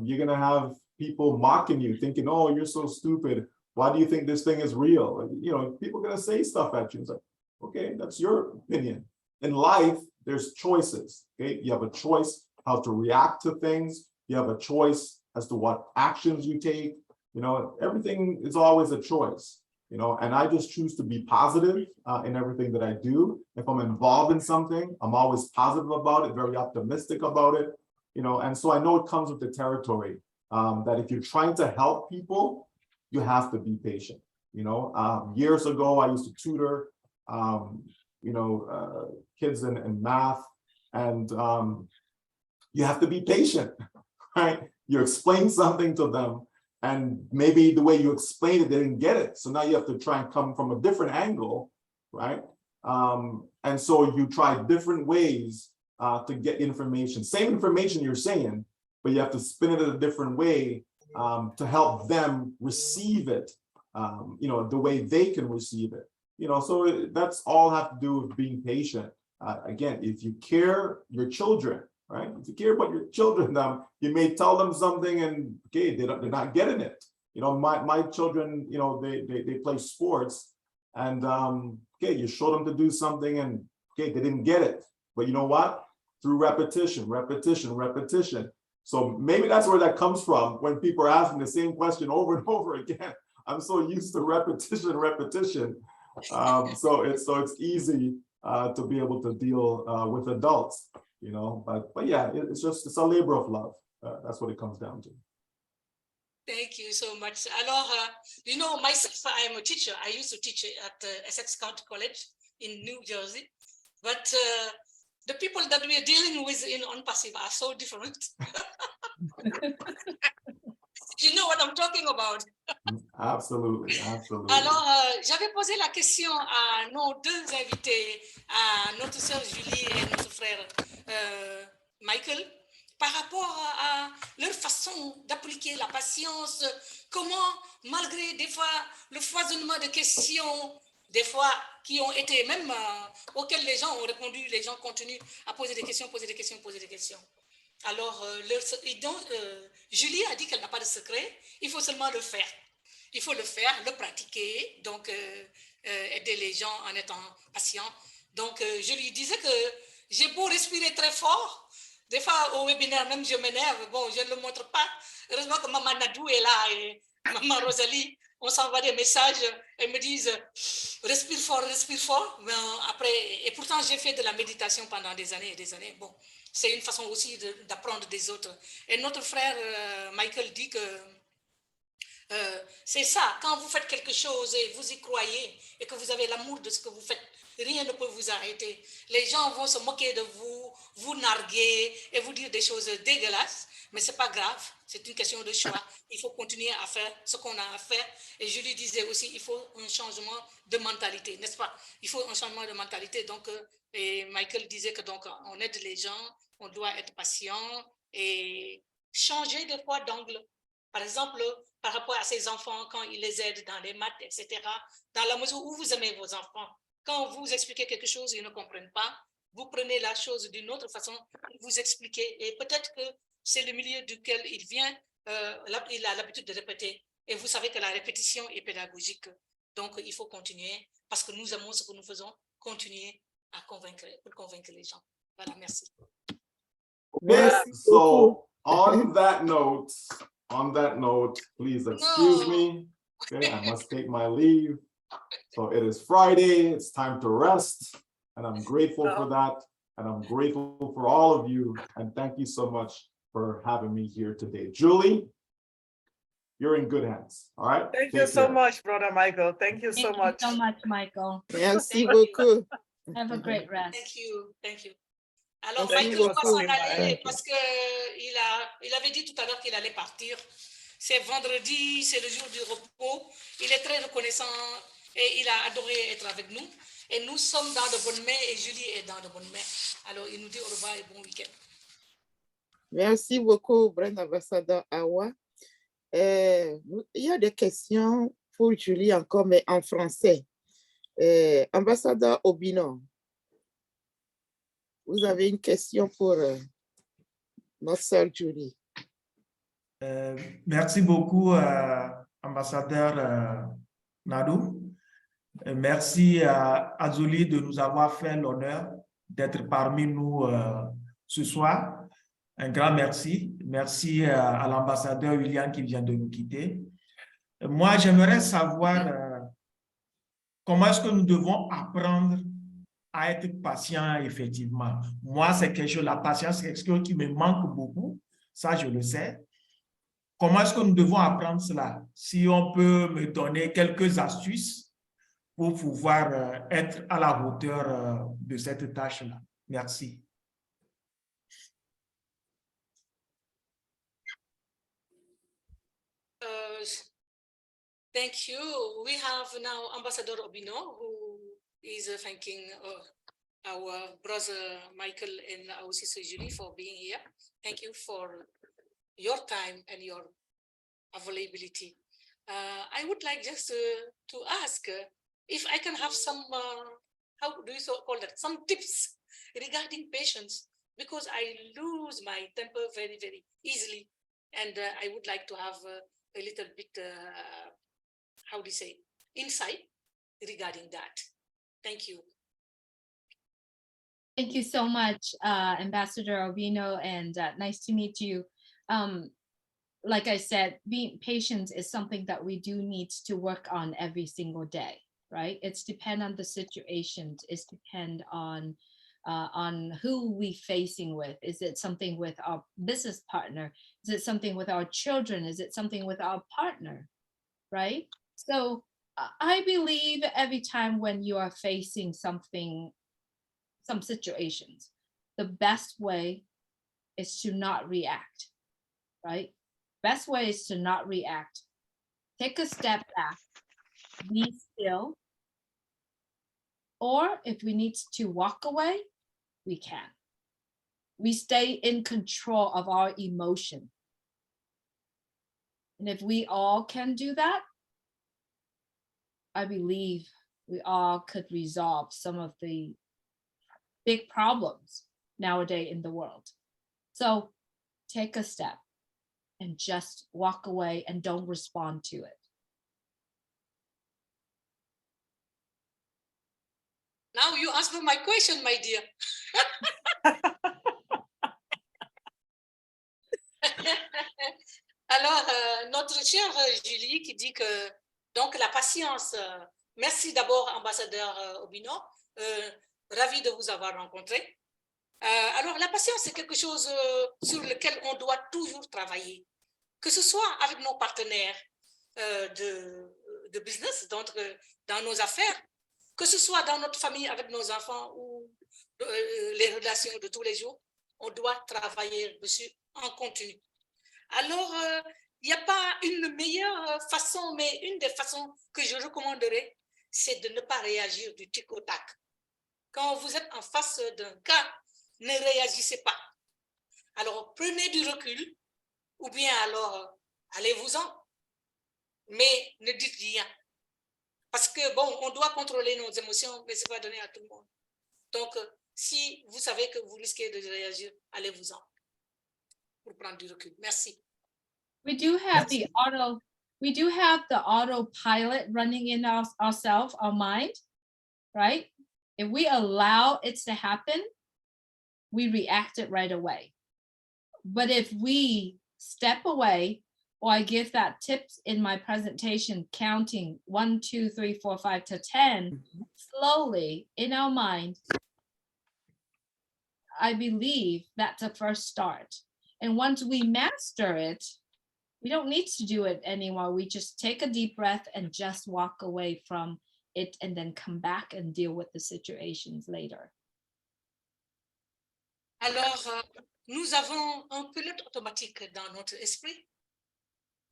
You're gonna have people mocking you, thinking, "Oh, you're so stupid. Why do you think this thing is real?" You know, people are gonna say stuff at you. It's like, okay, that's your opinion. In life, there's choices. Okay, you have a choice how to react to things. You have a choice as to what actions you take. You know, everything is always a choice. You know, and I just choose to be positive in everything that I do. If I'm involved in something, I'm always positive about it, very optimistic about it. You know, and so I know it comes with the territory that if you're trying to help people, you have to be patient. You know, years ago, I used to tutor, you know, kids in math, and you have to be patient, right? You explain something to them, and maybe the way you explained it, they didn't get it. So now you have to try and come from a different angle, right? And so you try different ways to get information. Same information you're saying, but you have to spin it in a different way to help them receive it, you know, the way they can receive it. You know, so that's all have to do with being patient. Again, if you care, your children, right? If you care about your children, you may tell them something and okay, they're not getting it. You know, my children, you know, they play sports, and okay, you show them to do something and okay, they didn't get it. But you know what? Through repetition, repetition, repetition. So maybe that's where that comes from when people are asking the same question over and over again. I'm so used to repetition, repetition. So it's easy to be able to deal with adults, you know, but yeah, it's a labor of love. That's what it comes down to. Thank you so much. Alors, you know, myself, I am a teacher. I used to teach at Essex County College in New Jersey, but the people that we are dealing with in ONPASSIVE are so different. You know what I'm talking about. Absolutely, absolutely. Alors, j'avais posé la question à nos deux invités, à notre sœur Julie et notre frère Michael, par rapport à leur façon d'appliquer la patience, comment, malgré des fois le foisonnement de questions, des fois qui ont été même auxquelles les gens ont répondu, les gens continuent à poser des questions, poser des questions, poser des questions. Alors, Julie a dit qu'elle n'a pas de secret, il faut seulement le faire. Il faut le faire, le pratiquer, donc aider les gens en étant patient. Donc, je lui disais que j'ai beau respirer très fort, des fois au webinaire même je m'énerve, bon, je ne le montre pas. Heureusement que Maman Nadou est là et Maman Rosalie, on s'envoie des messages, elles me disent respire fort. Mais après, et pourtant j'ai fait de la méditation pendant des années et des années. Bon, c'est une façon aussi d'apprendre des autres. Et notre frère Michael dit que c'est ça, quand vous faites quelque chose et vous y croyez et que vous avez l'amour de ce que vous faites, rien ne peut vous arrêter. Les gens vont se moquer de vous, vous narguer et vous dire des choses dégueulasses, mais ce n'est pas grave, c'est une question de choix. Il faut continuer à faire ce qu'on a à faire. Et je lui disais aussi, il faut un changement de mentalité, n'est-ce pas? Il faut un changement de mentalité. Donc, et Michael disait que donc, on aide les gens, on doit être patient et changer des fois d'angle. Par exemple, par rapport à ses enfants, quand il les aide dans les maths, etc., dans la mesure où vous aimez vos enfants, quand vous expliquez quelque chose, ils ne comprennent pas, vous prenez la chose d'une autre façon, vous expliquez, et peut-être que c'est le milieu duquel il vient, il a l'habitude de répéter, et vous savez que la répétition est pédagogique, donc il faut continuer, parce que nous aimons ce que nous faisons, continuer pour convaincre les gens. Voilà, merci. Merci So beaucoup. on that note, please excuse me. Okay, I must take my leave. So it is Friday, it's time to rest, and I'm grateful for that. And I'm grateful for all of you, and thank you so much for having me here today. Julie, you're in good hands, all right? Thank Take you so care. much, Brother Michael. Thank you so much. Thank you so much, Michael. Merci beaucoup. Have a great rest. Thank you, thank you. Alors, Merci Michael doit s'en beaucoup. aller parce que il avait dit tout à l'heure qu'il allait partir. C'est vendredi, c'est le jour du repos. Il est très reconnaissant et il a adoré être avec nous. Et nous sommes dans de bonnes mains et Julie est dans de bonnes mains. Alors, il nous dit au revoir et bon week-end. Merci beaucoup, Brand Ambassadeur Awa. Il y a des questions pour Julie encore, mais en français. Ambassadeur Obino, vous avez une question pour notre sœur Julie. Merci beaucoup, ambassadeur Nadou. Merci à Julie de nous avoir fait l'honneur d'être parmi nous ce soir. Un grand merci. Merci à l'ambassadeur William qui vient de nous quitter. Moi, j'aimerais savoir comment est-ce que nous devons apprendre à être patient effectivement. Moi, c'est quelque chose, la patience, c'est quelque chose qui me manque beaucoup. Ça, je le sais. Comment est-ce que nous devons apprendre cela? Si on peut me donner quelques astuces pour pouvoir être à la hauteur de cette tâche-là. Merci. Thank you. We have now Ambassador Obino, who is thanking our brother Michael and our sister Julie for being here. Thank you for your time and your availability. I would like just to ask if I can have some, how do you call that, some tips regarding patience, because I lose my temper very, very easily. And I would like to have a little bit, how do you say, insight regarding that. Thank you. Thank you so much, Ambassador Obino, and nice to meet you. Like I said, being patient is something that we do need to work on every single day, right? It's depend on the situations. It's depend on who we facing with. Is it something with our business partner? Is it something with our children? Is it something with our partner, right? So I believe every time when you are facing something, some situations, the best way is to not react, right? Best way is to not react. Take a step back, be still, or if we need to walk away, we can. We stay in control of our emotion. And if we all can do that, I believe we all could resolve some of the big problems nowadays in the world. So take a step and just walk away and don't respond to it. Now you ask me my question, my dear. Alors, notre chère Julie qui dit que, donc la patience, merci d'abord ambassadeur Obino, ravi de vous avoir rencontré. Alors la patience c'est quelque chose sur lequel on doit toujours travailler, que ce soit avec nos partenaires de business, donc dans nos affaires, que ce soit dans notre famille avec nos enfants ou les relations de tous les jours, on doit travailler dessus en continu. Alors, il n'y a pas une meilleure façon, mais une des façons que je recommanderais, c'est de ne pas réagir du tic au tac. Quand vous êtes en face d'un cas, ne réagissez pas. Alors, prenez du recul, ou bien alors, allez-vous-en, mais ne dites rien. Parce que, bon, on doit contrôler nos émotions, mais ce n'est pas donné à tout le monde. Donc, si vous savez que vous risquez de réagir, allez-vous-en pour prendre du recul. Merci. We do have the autopilot running in ourselves, our mind, right? If we allow it to happen, we react it right away. But if we step away, or I give that tips in my presentation, counting 1, 2, 3, 4, 5 to 10, slowly in our mind, I believe that's a first start. And once we master it, we don't need to do it anymore. We just take a deep breath and just walk away from it and then come back and deal with the situations later. Alors, nous avons un pilote automatique dans notre esprit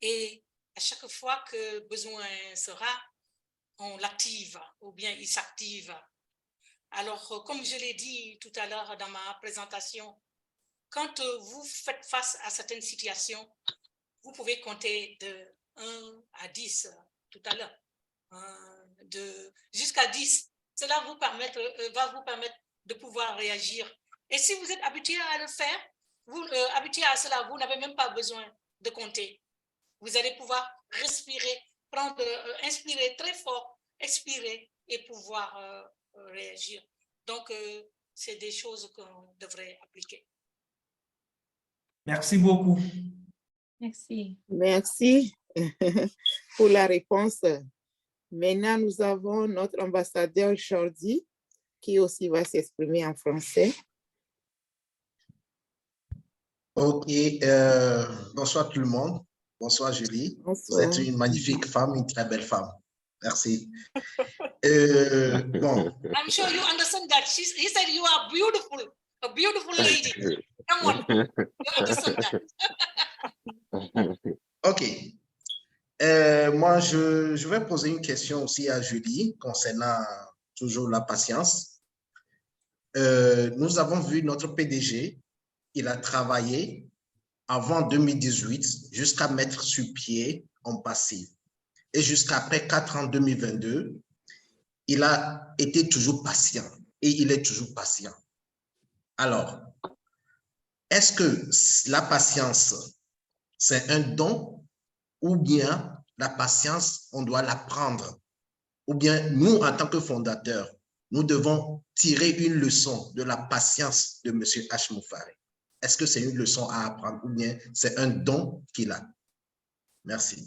et à chaque fois que besoin sera, on l'active ou bien il s'active. Alors, comme je l'ai dit tout à l'heure dans ma présentation, quand vous faites face à certaines situations, vous pouvez compter de 1 à 10 tout à l'heure, jusqu'à 10. Cela va vous permettre de pouvoir réagir. Et si vous êtes habitué à le faire, habitué à cela, vous n'avez même pas besoin de compter. Vous allez pouvoir respirer, inspirer très fort, expirer et pouvoir réagir. Donc, c'est des choses qu'on devrait appliquer. Merci beaucoup. Merci. Merci pour la réponse. Maintenant, nous avons notre ambassadeur Jordi qui aussi va s'exprimer en français. Ok, bonsoir tout le monde. Bonsoir Julie. Bonsoir. Vous êtes une magnifique femme, une très belle femme. Merci. Bon. I'm sure you understand that. He said you are beautiful, a beautiful lady. Come on, you understand that. Ok. Moi, je vais poser une question aussi à Julie concernant toujours la patience. Nous avons vu notre PDG, il a travaillé avant 2018 jusqu'à mettre sur pied ONPASSIVE. Et jusqu'après 4 ans 2022, il a été toujours patient et il est toujours patient. Alors, est-ce que la patience, c'est un don ou bien la patience, on doit l'apprendre? Ou bien nous, en tant que fondateurs, nous devons tirer une leçon de la patience de M. H. Moufari? Est-ce que c'est une leçon à apprendre ou bien c'est un don qu'il a? Merci.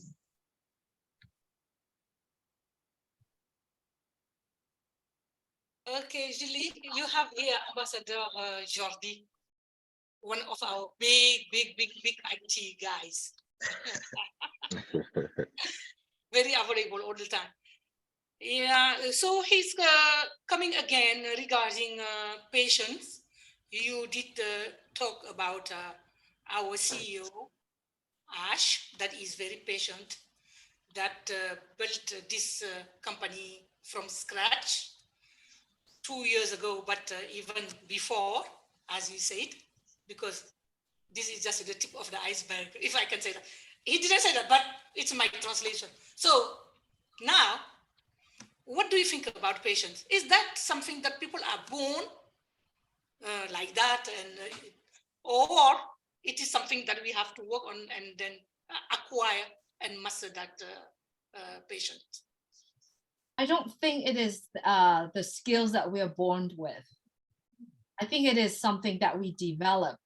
Okay, Julie, you have here Ambassador Jordi, one of our big IT guys. Very available all the time. Yeah, so he's coming again regarding patience. You did talk about our CEO, Ash, that is very patient, that built this company from scratch 2 years ago, but even before, as you said, because this is just the tip of the iceberg, if I can say that. He didn't say that, but it's my translation. So now, what do you think about patience? Is that something that people are born like that, and or it is something that we have to work on and then acquire and master that patience? I don't think it is the skills that we are born with. I think it is something that we develop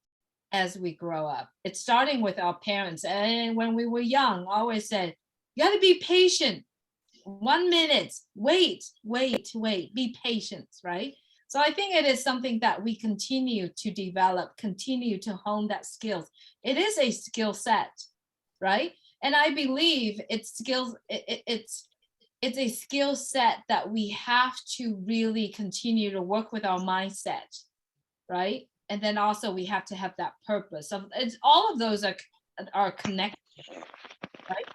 as we grow up. It's starting with our parents. And when we were young, always said, you got to be patient. 1 minute, wait, be patient, right? So I think it is something that we continue to develop, continue to hone that skills. It is a skill set, right? And I believe it's skills, it's a skill set that we have to really continue to work with our mindset, right? And then also we have to have that purpose. So it's all of those are connected, right?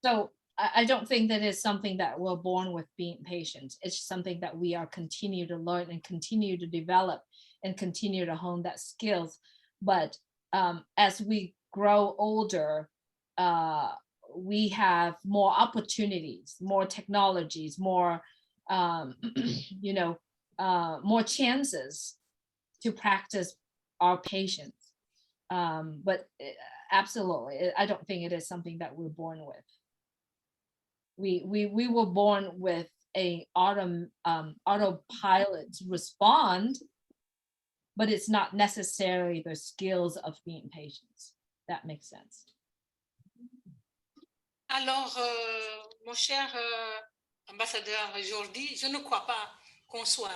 So I don't think that is something that we're born with being patient. It's something that we are continue to learn and continue to develop and continue to hone that skills. But as we grow older, we have more opportunities, more technologies, more, more chances to practice our patience. But absolutely, I don't think it is something that we're born with. We were born with a autopilot to respond, but it's not necessarily the skills of being patient. That makes sense. Alors, mon cher ambassadeur Jordi, je ne crois pas qu'on soit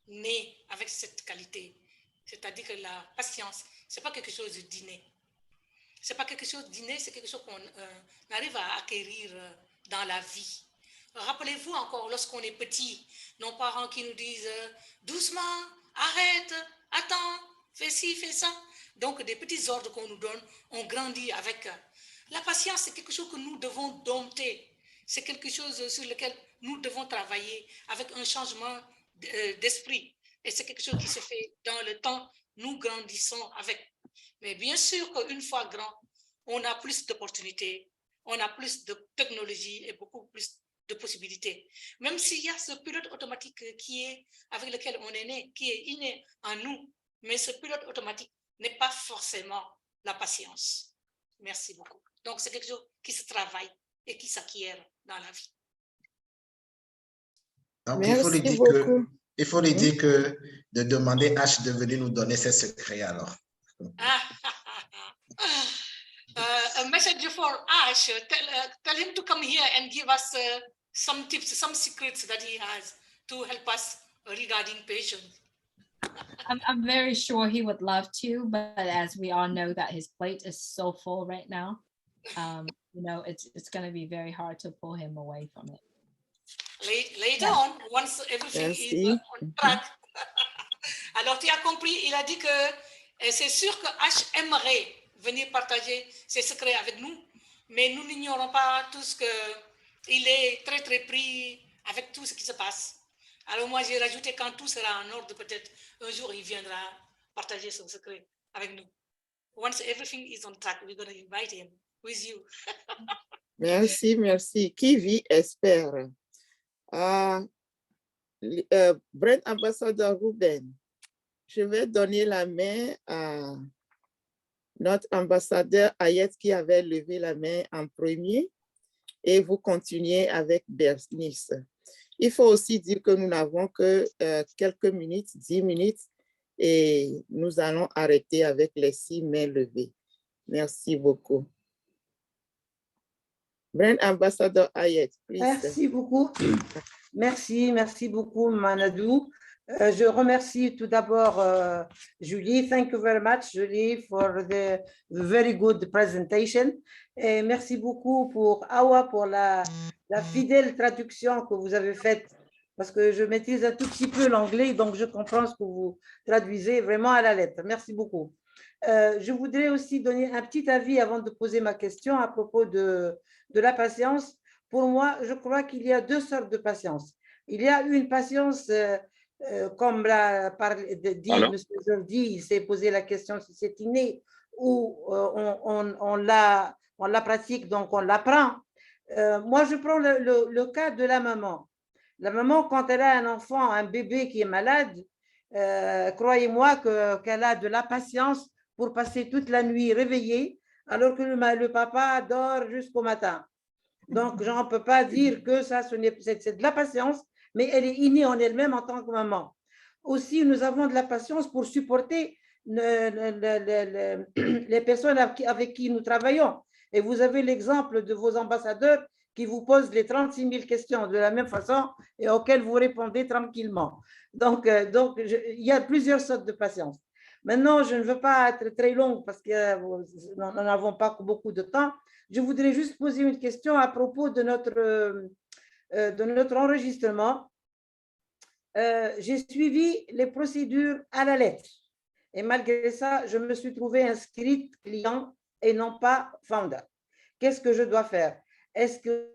né avec cette qualité. C'est-à-dire que la patience, ce n'est pas quelque chose d'inné. Ce n'est pas quelque chose d'inné, c'est quelque chose qu'on arrive à acquérir dans la vie. Rappelez-vous encore, lorsqu'on est petit, nos parents qui nous disent doucement, arrête, attends, fais ci, fais ça. Donc, des petits ordres qu'on nous donne, on grandit avec. La patience, c'est quelque chose que nous devons dompter. C'est quelque chose sur lequel nous devons travailler avec un changement d'esprit. Et c'est quelque chose qui se fait dans le temps, nous grandissons avec. Mais bien sûr qu'une fois grand, on a plus d'opportunités, on a plus de technologie et beaucoup plus de possibilités. Même s'il y a ce pilote automatique avec lequel on est né, qui est inné en nous, mais ce pilote automatique n'est pas forcément la patience. Merci beaucoup. Donc, c'est quelque chose qui se travaille et qui s'acquiert dans la vie. Donc, Merci il faut lui dire que de demander H de venir nous donner ses secrets alors. A message for Ash. Tell him to come here and give us some tips, some secrets that he has to help us regarding patience. I'm very sure he would love to, but as we all know that his plate is so full right now, you know, it's going to be very hard to pull him away from it. Later on, once everything is on track. Alors, tu as compris, il a dit que c'est sûr que H aimerait venir partager ses secrets avec nous, mais nous n'ignorons pas tous qu'il est très, très pris avec tout ce qui se passe. Alors, moi, j'ai rajouté quand tout sera en ordre, peut-être un jour, il viendra partager son secret avec nous. Once everything is on track, we're going to invite him with you. Merci, merci. Qui vit espère. Brent ambassadeur Ruben, je vais donner la main à notre ambassadeur Ayet qui avait levé la main en premier et vous continuez avec Bernice. Il faut aussi dire que nous n'avons que quelques minutes, 10 minutes, et nous allons arrêter avec les 6 mains levées. Merci beaucoup. Brand Ambassador Ayet, please. Merci beaucoup. Merci beaucoup, Manadou. Je remercie tout d'abord Julie. Thank you very much, Julie, for the very good presentation. Et merci beaucoup pour Awa, pour la fidèle traduction que vous avez faite, parce que je maîtrise un tout petit peu l'anglais, donc je comprends ce que vous traduisez vraiment à la lettre. Merci beaucoup. Je voudrais aussi donner un petit avis avant de poser ma question à propos de la patience. Pour moi, je crois qu'il y a deux sortes de patience. Il y a une patience, comme l'a dit M. Jordi, il s'est posé la question si c'est inné ou on la pratique, donc on l'apprend. Moi, je prends le cas de la maman. La maman, quand elle a un enfant, un bébé qui est malade, croyez-moi qu'elle a de la patience pour passer toute la nuit réveillée, alors que le papa dort jusqu'au matin. Donc, je ne peux pas dire que ça, c'est de la patience, mais elle est innée en elle-même en tant que maman. Aussi, nous avons de la patience pour supporter les personnes avec qui nous travaillons. Et vous avez l'exemple de vos ambassadeurs qui vous posent les 36 000 questions de la même façon et auxquelles vous répondez tranquillement. Donc il y a plusieurs sortes de patience. Maintenant, je ne veux pas être très longue parce que nous n'avons pas beaucoup de temps. Je voudrais juste poser une question à propos de notre enregistrement. J'ai suivi les procédures à la lettre et malgré ça, je me suis trouvée inscrite client et non pas founder. Qu'est-ce que je dois faire? Est-ce que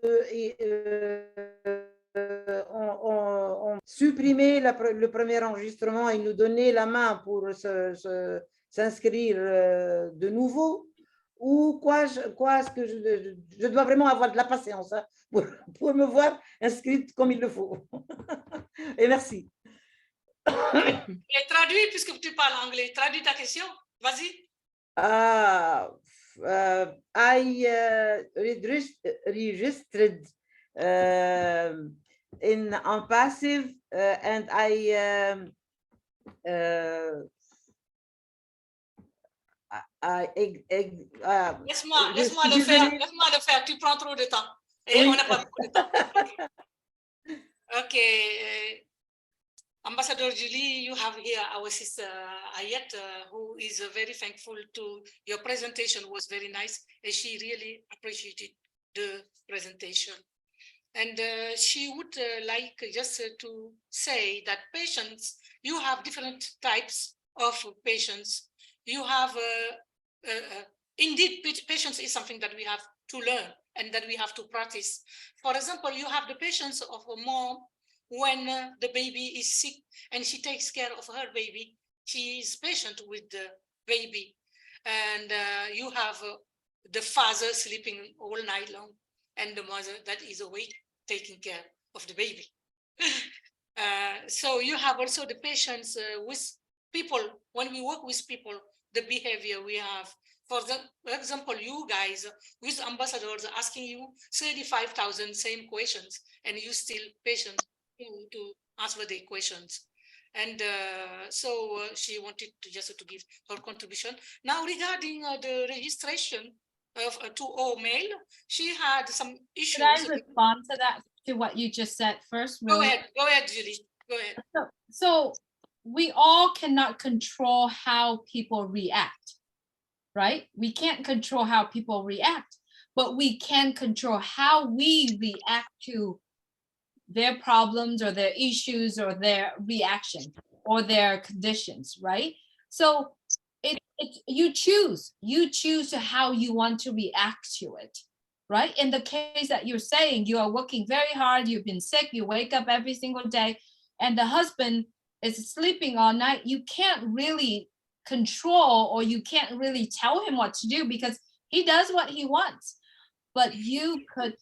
on supprimait le premier enregistrement et nous donner la main pour s'inscrire de nouveau? Ou quoi est-ce que je dois vraiment avoir de la patience hein, pour me voir inscrite comme il le faut. Et merci. Et traduis, puisque tu parles anglais, traduis ta question, vas-y. I registered in ONPASSIVE, and Laisse-moi je suis le faire, désolée. laisse-moi le faire, tu prends trop de temps. Et Oui. on n'a pas beaucoup de temps. Okay. Ambassador Julie, you have here our sister Ayet, who is very thankful to your presentation. Was very nice, and she really appreciated the presentation. And she would like just to say that patients, you have different types of patients. You have, indeed, patience is something that we have to learn and that we have to practice. For example, you have the patience of a mom when the baby is sick and she takes care of her baby. She is patient with the baby. And you have the father sleeping all night long and the mother that is awake taking care of the baby. So you have also the patience with people. When we work with people, the behavior we have. For example, you guys with ambassadors asking you 35,000 same questions, and you still patient to answer the questions. And so she wanted to just to give her contribution. Now regarding the registration of to all mail, she had some issues. Could I respond to that, to what you just said first? Really? Go ahead, Julie. Go ahead. So we all cannot control how people react, right? We can't control how people react, but we can control how we react to their problems or their issues or their reaction or their conditions, right? So you choose to how you want to react to it, right? In the case that you're saying, you are working very hard, you've been sick, you wake up every single day, and the husband is sleeping all night. You can't really control, or you can't really tell him what to do because he does what he wants. But you could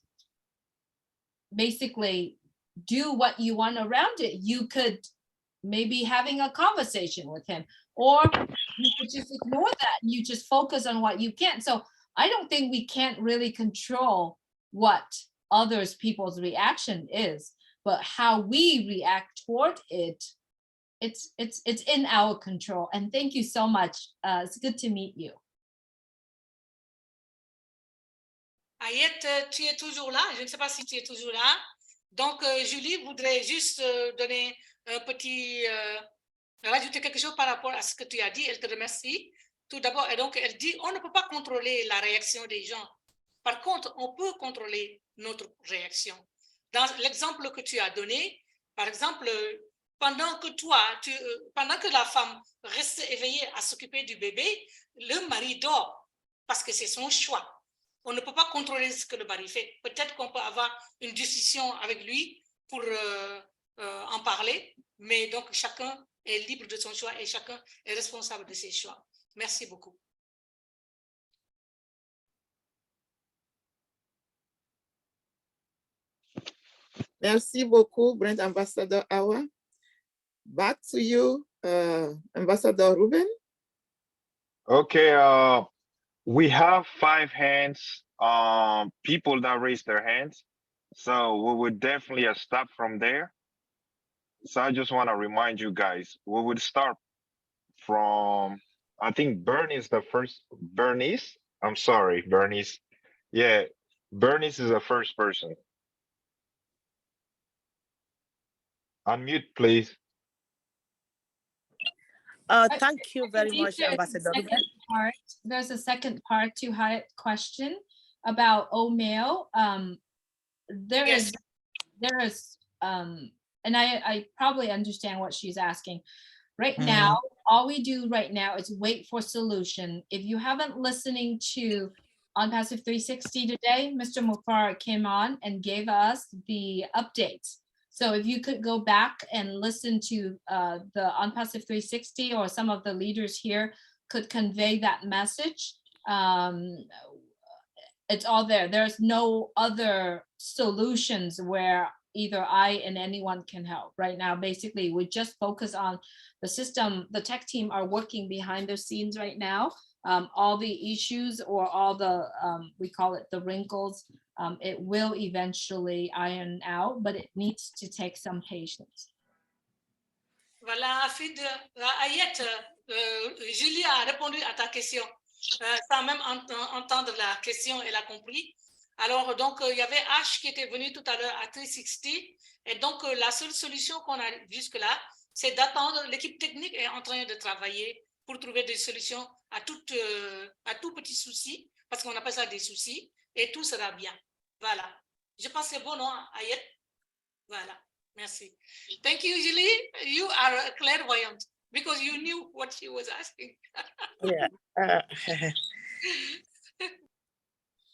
basically do what you want around it. You could maybe having a conversation with him, or you could just ignore that. You just focus on what you can. So I don't think we can't really control what others people's reaction is, but how we react toward it, it's in our control. And thank you so much. It's good to meet you. Ayet, tu es toujours là? Je ne sais pas si tu es toujours là. Donc, Julie voudrait juste donner un petit, rajouter quelque chose par rapport à ce que tu as dit. Elle te remercie. Tout d'abord, et donc, elle dit, on ne peut pas contrôler la réaction des gens. Par contre, on peut contrôler notre réaction. Dans l'exemple que tu as donné, par exemple, pendant que la femme reste éveillée à s'occuper du bébé, le mari dort parce que c'est son choix. On ne peut pas contrôler ce que le mari fait. Peut-être qu'on peut avoir une discussion avec lui pour en parler, mais donc chacun est libre de son choix et chacun est responsable de ses choix. Merci beaucoup. Merci beaucoup, Brent Ambassador Awa. Back to you, Ambassador Ruben. Okay, we have 5 hands, people that raised their hands. So we would definitely stop from there. So I just want to remind you guys, we would start from, I think Bernice is the first. Bernice? I'm sorry, Bernice. Yeah, Bernice is the first person. Unmute, please. Thank you very much, Ambassador. There's a second part to her question about OMail. There is, and I probably understand what she's asking. Right now, all we do right now is wait for solution. If you haven't listening to ONPASSIVE 360 today, Mr. Mufar came on and gave us the updates. So if you could go back and listen to the ONPASSIVE 360, or some of the leaders here could convey that message, it's all there. There's no other solutions where either I and anyone can help right now. Basically, we just focus on the system. The tech team are working behind the scenes right now. All the issues or all the, we call it the wrinkles, it will eventually iron out, but it needs to take some patience. Voilà, Afid, Ayette, Julie a répondu à ta question sans même entendre la question, elle a compris. Alors, donc, il y avait H qui était venu tout à l'heure à 360. Et donc, la seule solution qu'on a jusque-là, c'est d'attendre. L'équipe technique est en train de travailler pour trouver des solutions à tout petit souci, parce qu'on appelle ça des soucis, et tout sera bien. Voilà. Je pense que c'est bon, non, Ayette? Voilà. Merci. Thank you, Julie. You are a clairvoyant because you knew what she was asking. Yeah.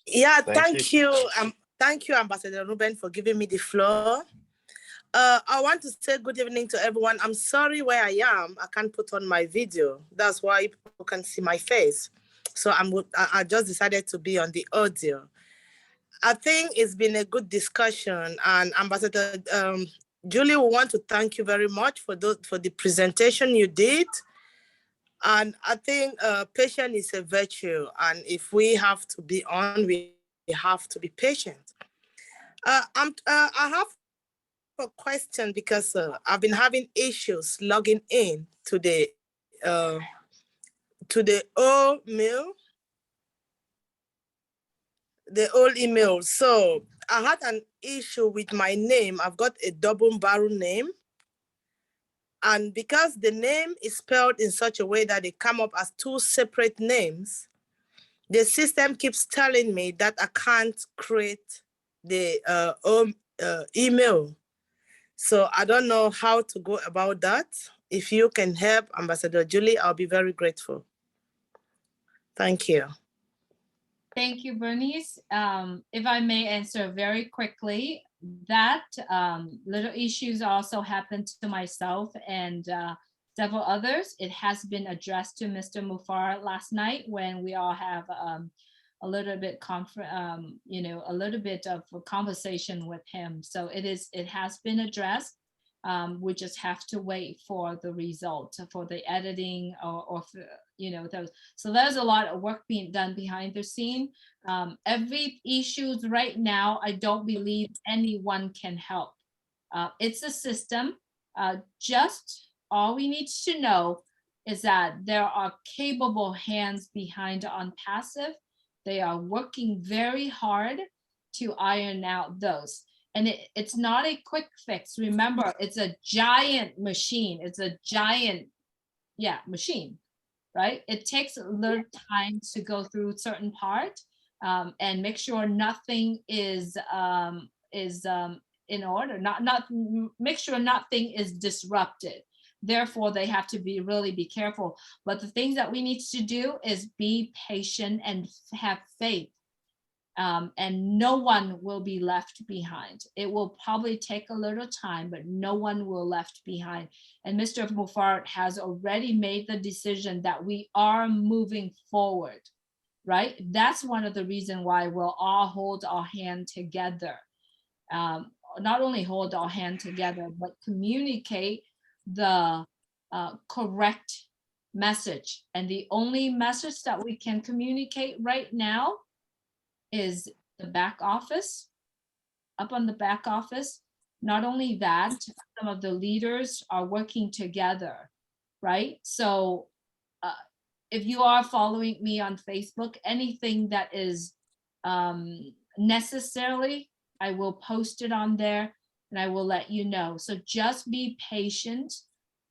Yeah, thank you. Thank you, Ambassador Ruben, for giving me the floor. I want to say good evening to everyone. I'm sorry where I am. I can't put on my video. That's why people can see my face. So I just decided to be on the audio. I think it's been a good discussion, and Ambassador Julie, we want to thank you very much for the presentation you did. And I think patience is a virtue, and if we have to be on, we have to be patient. I have a question because I've been having issues logging in to the old mail, the old email. So I had an issue with my name. I've got a double barrel name. And because the name is spelled in such a way that they come up as two separate names, the system keeps telling me that I can't create the email. So I don't know how to go about that. If you can help, Ambassador Julie, I'll be very grateful. Thank you. Thank you, Bernice. If I may answer very quickly, that little issues also happened to myself and several others. It has been addressed to Mr. Mufar last night when we all have a little bit a little bit of a conversation with him. So it has been addressed. We just have to wait for the result for the editing or those. So there's a lot of work being done behind the scene. Every issues right now, I don't believe anyone can help. It's a system. Just all we need to know is that there are capable hands behind ONPASSIVE. They are working very hard to iron out those. And it's not a quick fix. Remember, it's a giant machine. It's a giant, machine, right? It takes a little time to go through certain part and make sure nothing is in order. Make sure nothing is disrupted. Therefore, they have to really be careful. But the things that we need to do is be patient and have faith. And no one will be left behind. It will probably take a little time, but no one will left behind. And Mr. Mufar has already made the decision that we are moving forward, right? That's one of the reasons why we'll all hold our hand together. Not only hold our hand together, but communicate the correct message. And the only message that we can communicate right now is the back office, up on the back office. Not only that, some of the leaders are working together, right? So if you are following me on Facebook, anything that is necessarily, I will post it on there and I will let you know. So just be patient.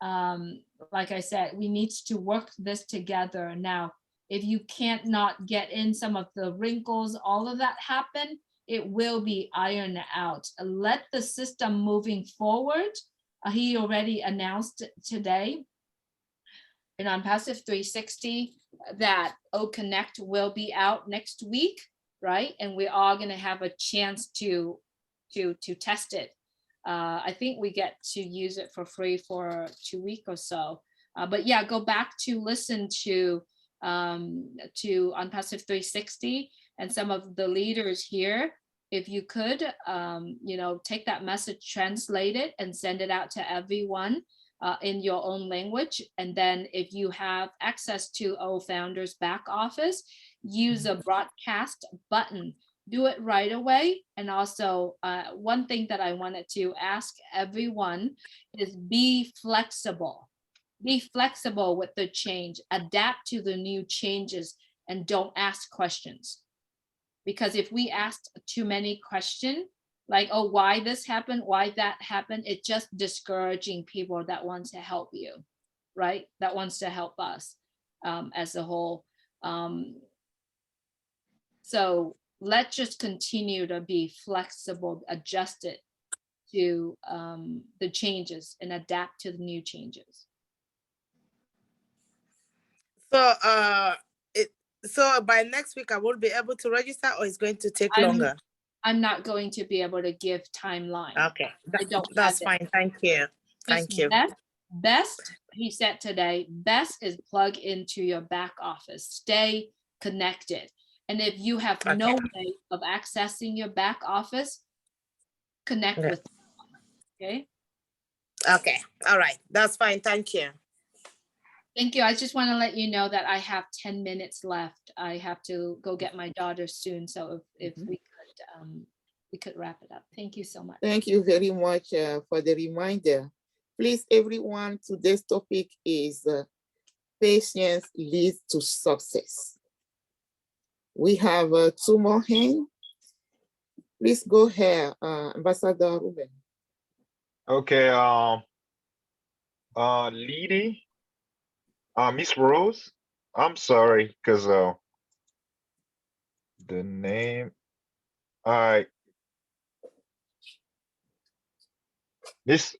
Like I said, we need to work this together. Now, if you can't not get in some of the wrinkles, all of that happen, it will be ironed out. Let the system moving forward. He already announced today in ONPASSIVE 360 that OConnect will be out next week, right? And we're all gonna have a chance to test it. I think we get to use it for free for 2 weeks or so. But yeah, go back to listen to ONPASSIVE 360 and some of the leaders here. If you could, take that message, translate it and send it out to everyone in your own language. And then if you have access to O Founders back office, use a broadcast button do it right away. And also one thing that I wanted to ask everyone is be flexible. Be flexible with the change, adapt to the new changes, and don't ask questions. Because if we asked too many questions, like, oh, why this happened, why that happened, it's just discouraging people that want to help you, right? That wants to help us as a whole. So let's just continue to be flexible, adjusted to the changes and adapt to the new changes. So by next week, I will be able to register, or it's going to take longer? I'm not going to be able to give timeline. Okay, that's fine. Thank you. Thank you. Best, he said today, best is plug into your back office. Stay connected. And if you have no way of accessing your back office, connect with them. Okay? Okay. All right. That's fine. Thank you. Thank you. I just want to let you know that I have 10 minutes left. I have to go get my daughter soon. So if we could wrap it up. Thank you so much. Thank you very much for the reminder. Please, everyone, today's topic is patience leads to success. We have 2 more hands. Please go ahead, Ambassador Ruben. Okay, Lady, Miss Rose, I'm sorry, because the name, all right. Miss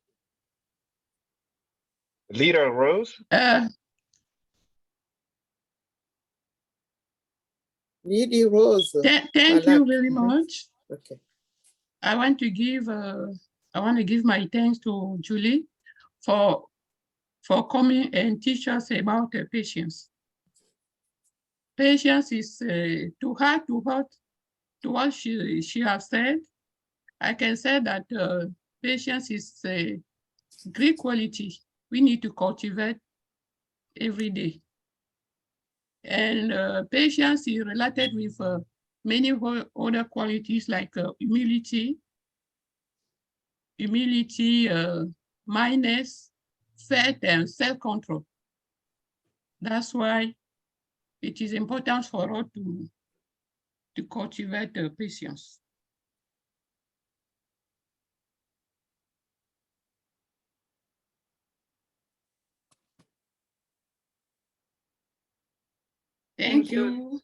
Leader Rose? Lady Rose. Thank you very much. Okay. I want to give my thanks to Julie for coming and teach us about patience. Patience is too hard to what she has said. I can say that patience is a great quality we need to cultivate every day. And patience is related with many other qualities like humility, mindness, faith, and self-control. That's why it is important for us to cultivate patience. Thank you.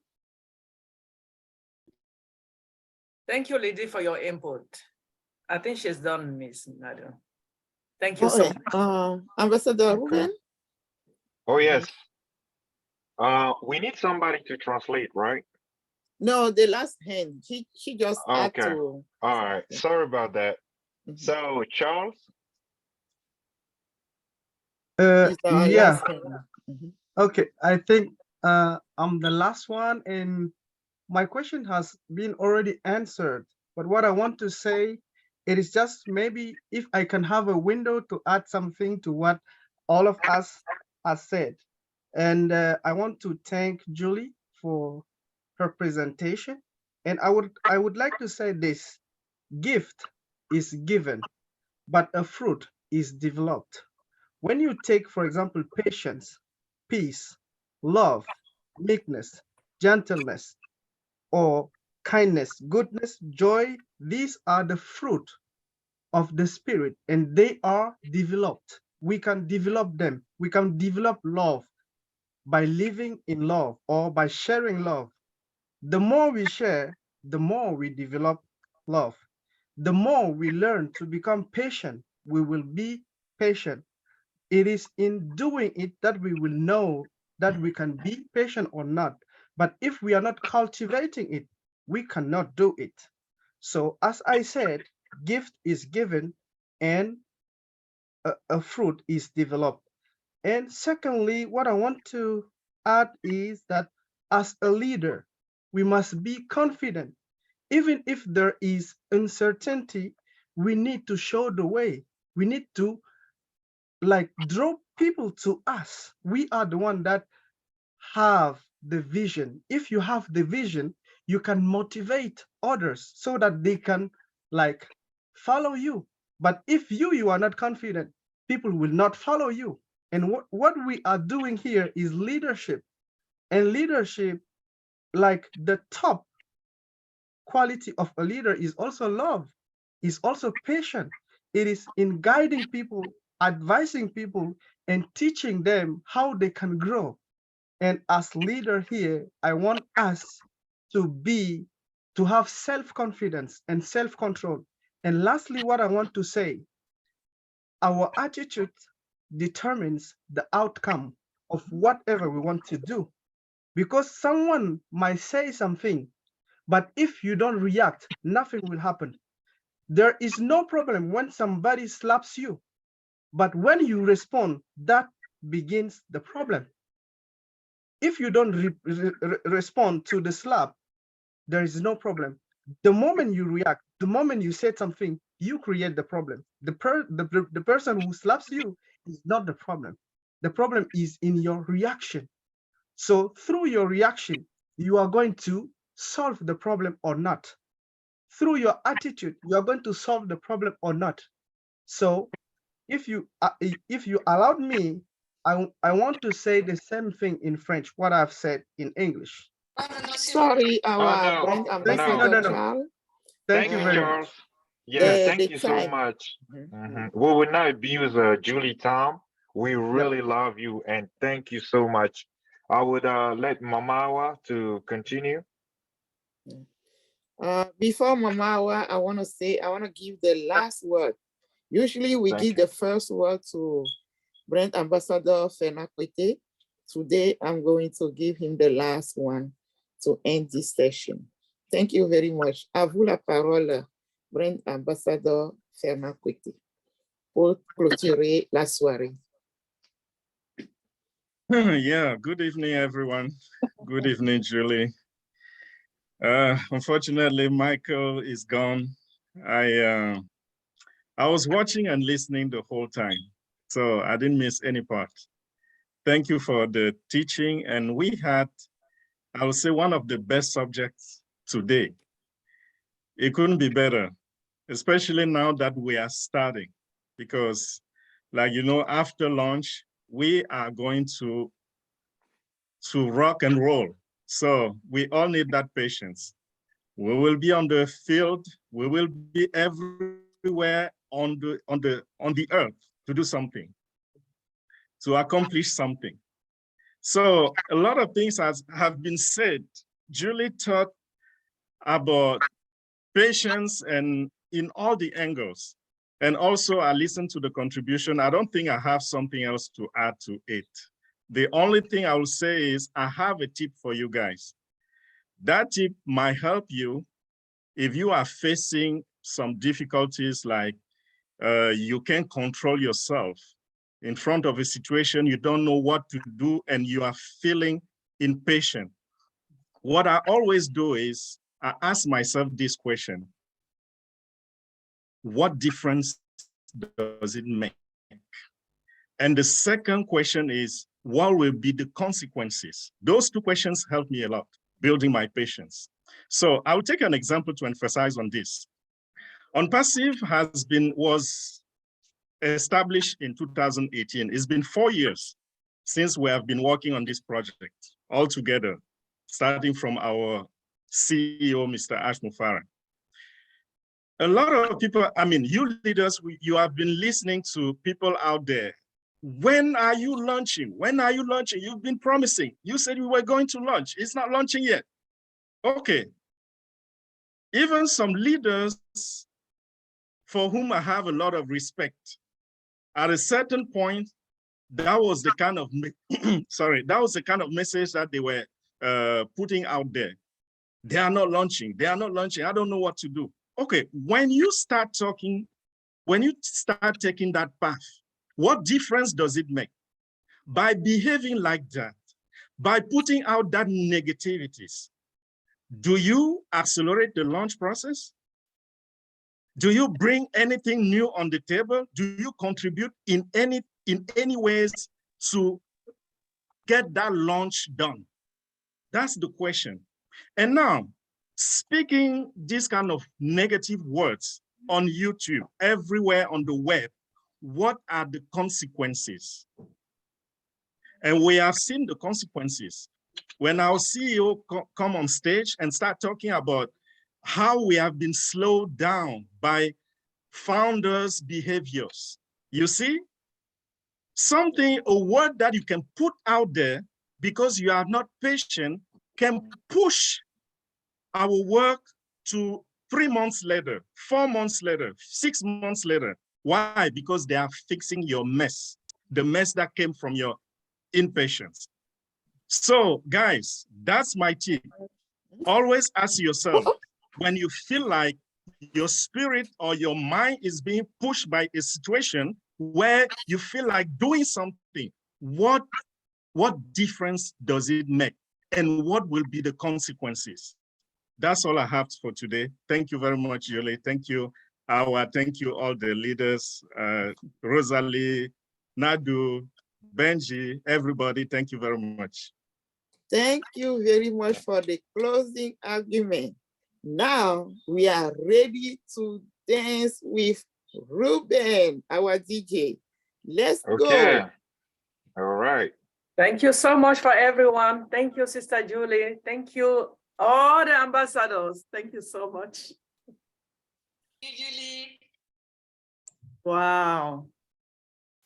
Thank you, Lady, for your input. I think she's done, Miss Nadu. Thank you so much. Ambassador Ruben? Oh, yes. We need somebody to translate, right? No, the last hand. She just had to. All right. Sorry about that. So, Charles? Yeah. Okay, I think I'm the last one, and my question has been already answered. But what I want to say, it is just maybe if I can have a window to add something to what all of us have said. And I want to thank Julie for her presentation. And I would like to say this: gift is given, but a fruit is developed. When you take, for example, patience, peace, love, meekness, gentleness, or kindness, goodness, joy, these are the fruit of the Spirit, and they are developed. We can develop them. We can develop love by living in love or by sharing love. The more we share, the more we develop love. The more we learn to become patient, we will be patient. It is in doing it that we will know that we can be patient or not. But if we are not cultivating it, we cannot do it. So as I said, gift is given and a fruit is developed. And secondly, what I want to add is that as a leader, we must be confident. Even if there is uncertainty, we need to show the way. We need to draw people to us. We are the one that have the vision. If you have the vision, you can motivate others so that they can like follow you. But if you are not confident, people will not follow you. And what we are doing here is leadership. And leadership, like the top quality of a leader is also love, is also patient. It is in guiding people, advising people, and teaching them how they can grow. And as leader here, I want us to have self-confidence and self-control. And lastly, what I want to say, our attitude determines the outcome of whatever we want to do. Because someone might say something, but if you don't react, nothing will happen. There is no problem when somebody slaps you, but when you respond, that begins the problem. If you don't respond to the slap, there is no problem. The moment you react, the moment you say something, you create the problem. The person who slaps you is not the problem. The problem is in your reaction. So through your reaction, you are going to solve the problem or not. Through your attitude, you are going to solve the problem or not. So if you allowed me, I want to say the same thing in French, what I've said in English. Sorry, our brand ambassador, Charles. Thank you very Charles. much. Yeah, thank you so much. We will not abuse Julie Tom. We really love you and thank you so much. I would let Mamawa to continue. Before Mamawa, I want to give the last word. Usually we give the first word to brand ambassador Fenakwete. Today, I'm going to give him the last one to end this session. Thank you very much. À vous la parole, brand ambassador Fenakwete, pour clôturer la soirée. Yeah, good evening, everyone. Good evening, Julie. Unfortunately, Michael is gone. I was watching and listening the whole time, so I didn't miss any part. Thank you for the teaching, and we had, I would say, one of the best subjects today. It couldn't be better, especially now that we are starting, because, like, you know, after lunch, we are going to rock and roll. So we all need that patience. We will be on the field. We will be everywhere on the earth to do something, to accomplish something. So a lot of things have been said. Julie talked about patience and in all the angles. And also I listened to the contribution. I don't think I have something else to add to it. The only thing I will say is I have a tip for you guys. That tip might help you if you are facing some difficulties, like you can't control yourself in front of a situation, you don't know what to do, and you are feeling impatient. What I always do is I ask myself this question: what difference does it make? And the second question is, what will be the consequences? Those two questions help me a lot, building my patience. So I'll take an example to emphasize on this. ONPASSIVE was established in 2018. It's been 4 years since we have been working on this project all together, starting from our CEO, Mr. Ash Mufarah. A lot of people, I mean, you leaders, you have been listening to people out there. When are you launching? When are you launching? You've been promising. You said we were going to launch. It's not launching yet. Okay. Even some leaders for whom I have a lot of respect, at a certain point, that was the kind of, that was the kind of message that they were putting out there. They are not launching. They are not launching. I don't know what to do. Okay, when you start talking, when you start taking that path, what difference does it make? By behaving like that, by putting out that negativities, do you accelerate the launch process? Do you bring anything new on the table? Do you contribute in any ways to get that launch done? That's the question. And now, speaking these kind of negative words on YouTube, everywhere on the web, what are the consequences? And we have seen the consequences. When our CEO come on stage and start talking about how we have been slowed down by founders' behaviors. You see, a word that you can put out there because you are not patient can push our work to 3 months later, 4 months later, 6 months later. Why? Because they are fixing your mess, the mess that came from your impatience. So guys, that's my tip. Always ask yourself, when you feel like your spirit or your mind is being pushed by a situation where you feel like doing something, what difference does it make? And what will be the consequences? That's all I have for today. Thank you very much, Julie. Thank you, Awa. Thank you, all the leaders, Rosalie, Nadu, Benji, everybody. Thank you very much. Thank you very much for the closing argument. Now we are ready to dance with Ruben, our DJ. Let's go. All right. Thank you so much for everyone. Thank you, Sister Julie. Thank you, all the ambassadors. Thank you so much. Thank you, Julie. Wow.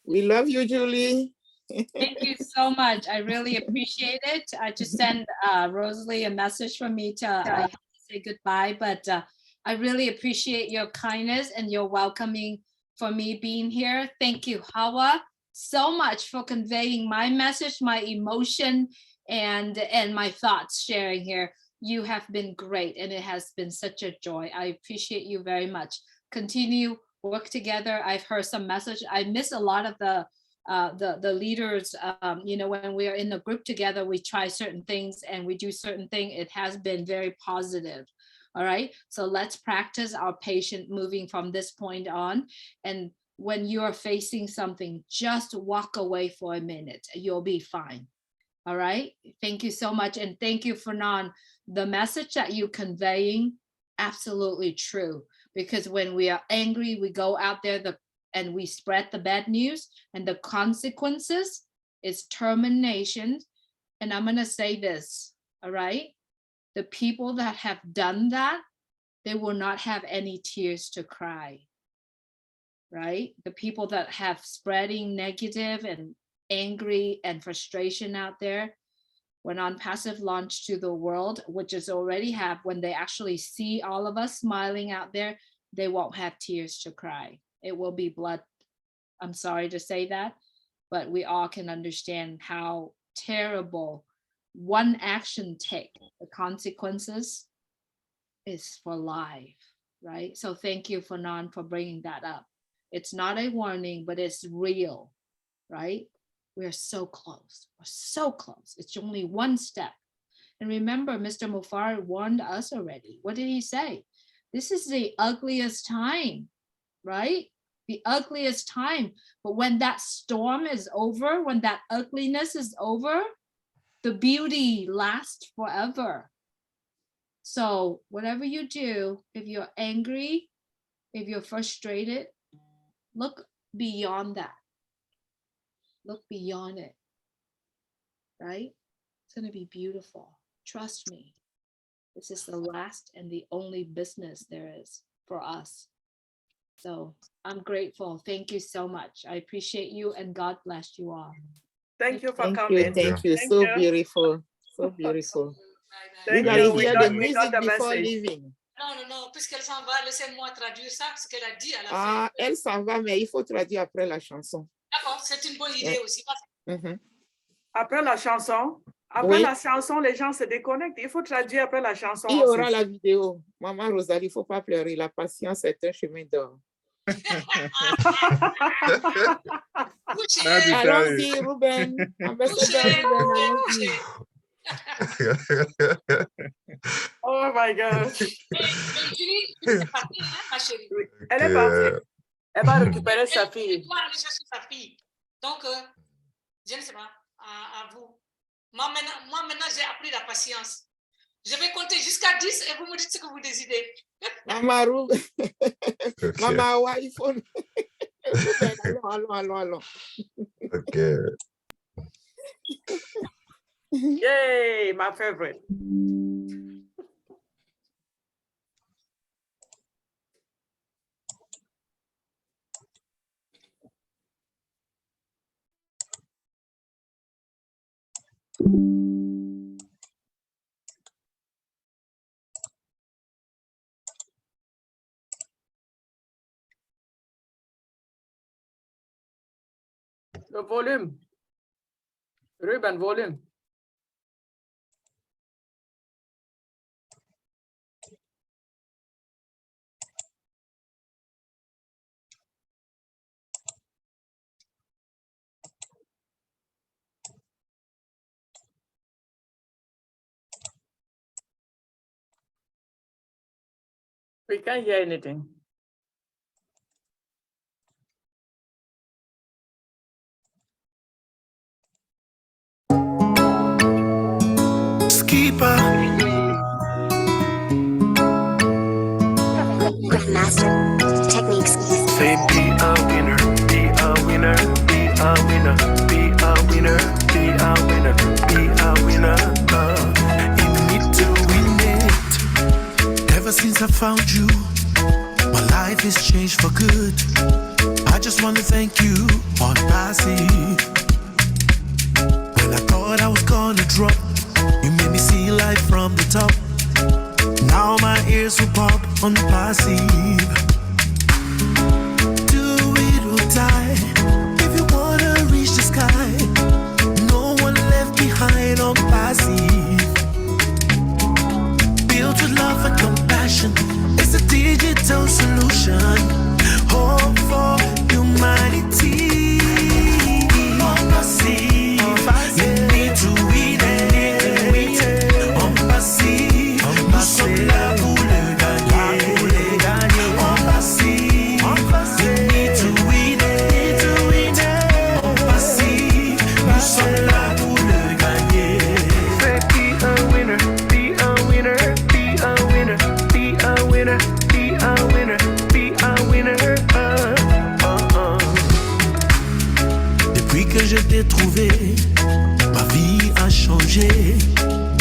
We love you, Julie. Thank you so much. I really appreciate it. I just sent Rosalie a message for me to I have to say goodbye, but I really appreciate your kindness and your welcoming for me being here. Thank you, Hawa, so much for conveying my message, my emotion, and my thoughts sharing here. You have been great, and it has been such a joy. I appreciate you very much. Continue, work together. I've heard some message. I miss a lot of the leaders. You know, when we are in the group together, we try certain things and we do certain things. It has been very positive. All right, so let's practice our patience moving from this point on. And when you are facing something, just walk away for a minute. You'll be fine. All right, thank you so much. And thank you, Fernand. The message that you're conveying, absolutely true. Because when we are angry, we go out there and we spread the bad news, and the consequences is termination. And I'm gonna say this, all right? The people that have done that, they will not have any tears to cry, right? The people that have spreading negative and angry and frustration out there, when ONPASSIVE launched to the world, which is already have, when they actually see all of us smiling out there, they won't have tears to cry. It will be blood. I'm sorry to say that, but we all can understand how terrible one action take, the consequences is for life, right? So thank you, Fernand, for bringing that up. It's not a warning, but it's real, right? We're so close. We're so close. It's only one step. And remember, Mr. Mufar warned us already. What did he say? This is the ugliest time, right? The ugliest time. But when that storm is over, when that ugliness is over, the beauty lasts forever. So whatever you do, if you're angry, if you're frustrated, look beyond that. Look beyond it, right? It's going to be beautiful. Trust me. This is the last and the only business there is for us. So I'm grateful. Thank you so much. I appreciate you, and God bless you all. Thank you for coming. Thank you. So beautiful. So beautiful. Thank You you. gotta hear the We got music the before message. leaving. Non, puisqu'elle s'en va, laissez-moi traduire ça, ce qu'elle a dit à la fin. Ah, elle s'en va, mais il faut traduire après la chanson. D'accord, c'est une bonne idée aussi. Après la chanson, la chanson, les gens se déconnectent. Il faut traduire après la chanson. Il y aura la vidéo. Maman Rosalie, il ne faut pas pleurer. La patience est un chemin d'or. Allons-y, Ruben. Ambassadeur Ruben, allons-y. Oh my God. Julie, elle est partie, hein, ma chérie. Elle est partie. Elle va récupérer sa fille. Elle doit aller chercher sa fille. Donc, je ne sais pas, à vous. Moi, maintenant j'ai appris la patience. Je vais compter jusqu'à 10 et vous me dites ce que vous décidez. Mamarou, Mama, iPhone. Allons. Okay. Yay, my favorite. The volume. Ruben, volume. We can't hear anything. Skipper. Grandmaster techniques. Say be a winner, be a winner, be a winner, be a winner, be a winner, be a winner. You need to win it. Ever since I found you, my life has changed for good. I just want to thank you on ONPASSIVE. When I thought I was gonna drop, you made me see life from the top. Now my ears will pop on ONPASSIVE. Do it or die. If you wanna reach the sky, no one left behind on ONPASSIVE. Built with love and compassion, it's a digital solution. Hope for humanity. ONPASSIVE. You need to win it. ONPASSIVE. Nous sommes là pour le gagner. ONPASSIVE. You need to win it. ONPASSIVE. Nous sommes là pour le gagner. Say be a winner, be a winner, be a winner, be a winner, be a winner, be a winner. Depuis que je t'ai trouvé, ma vie a changé.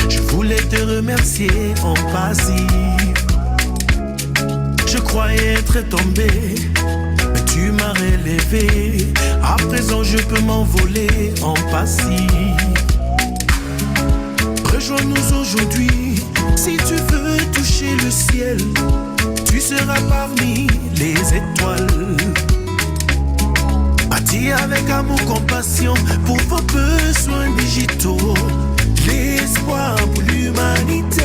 Je voulais te remercier ONPASSIVE. Je croyais être tombé, mais tu m'as relevé. À présent je peux m'envoler ONPASSIVE. Rejoins-nous aujourd'hui, si tu veux toucher le ciel. Tu seras parmi les étoiles. Bâti avec amour, compassion pour vos besoins digitaux. L'espoir pour l'humanité.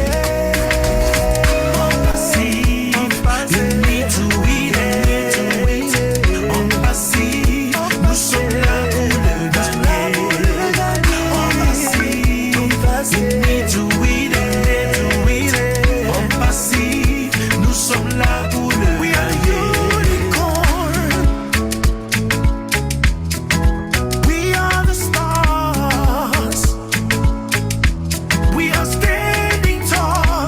ONPASSIVE, you need to win it. ONPASSIVE, nous sommes là pour le gagner. ONPASSIVE, you need to win it. ONPASSIVE, nous sommes là pour le gagner. We are the stars. We are standing tall.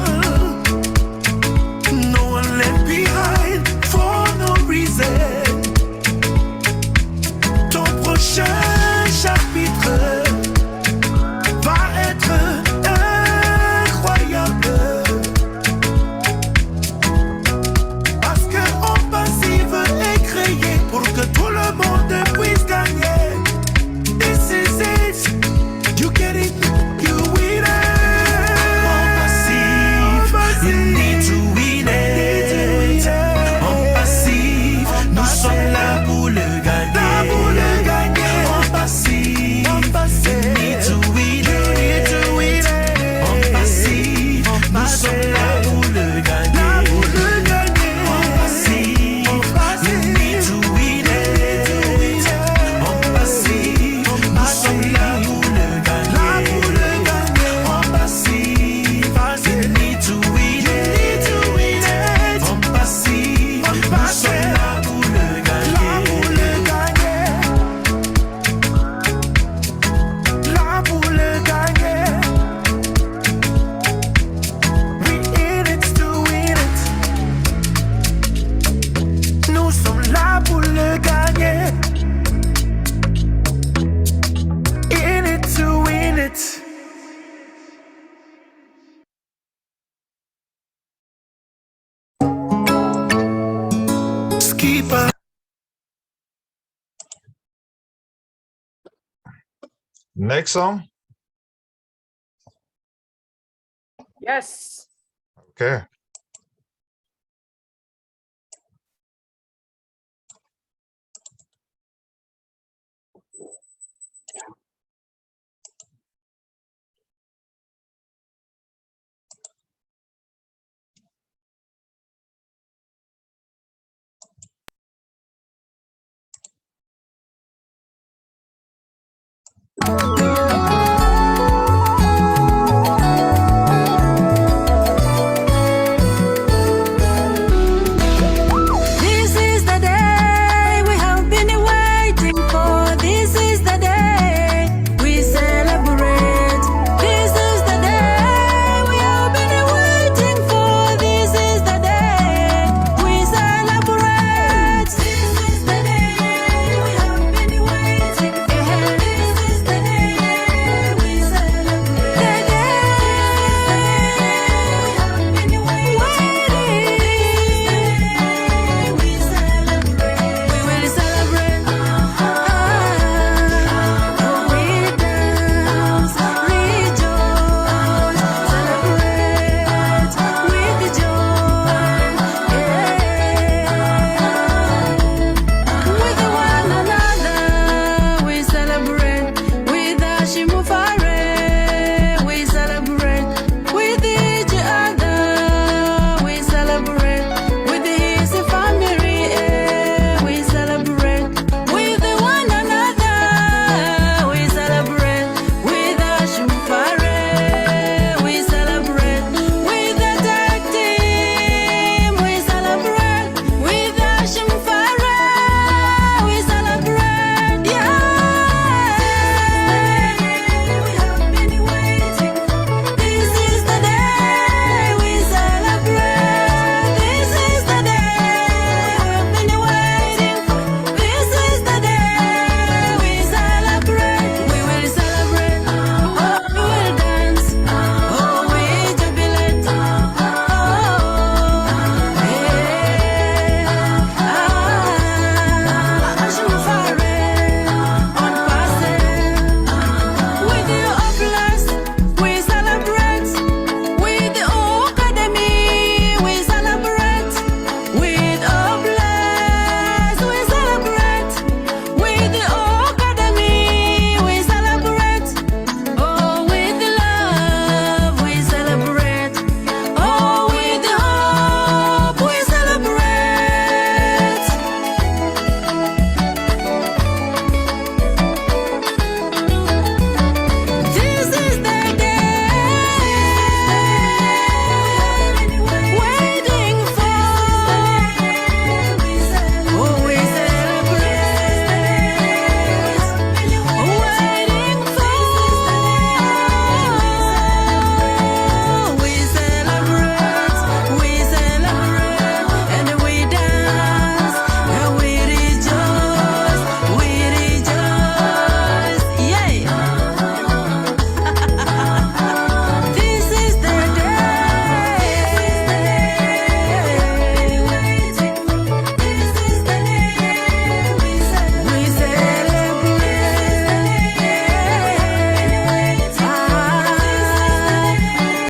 keeper. Next song. Yes. Okay.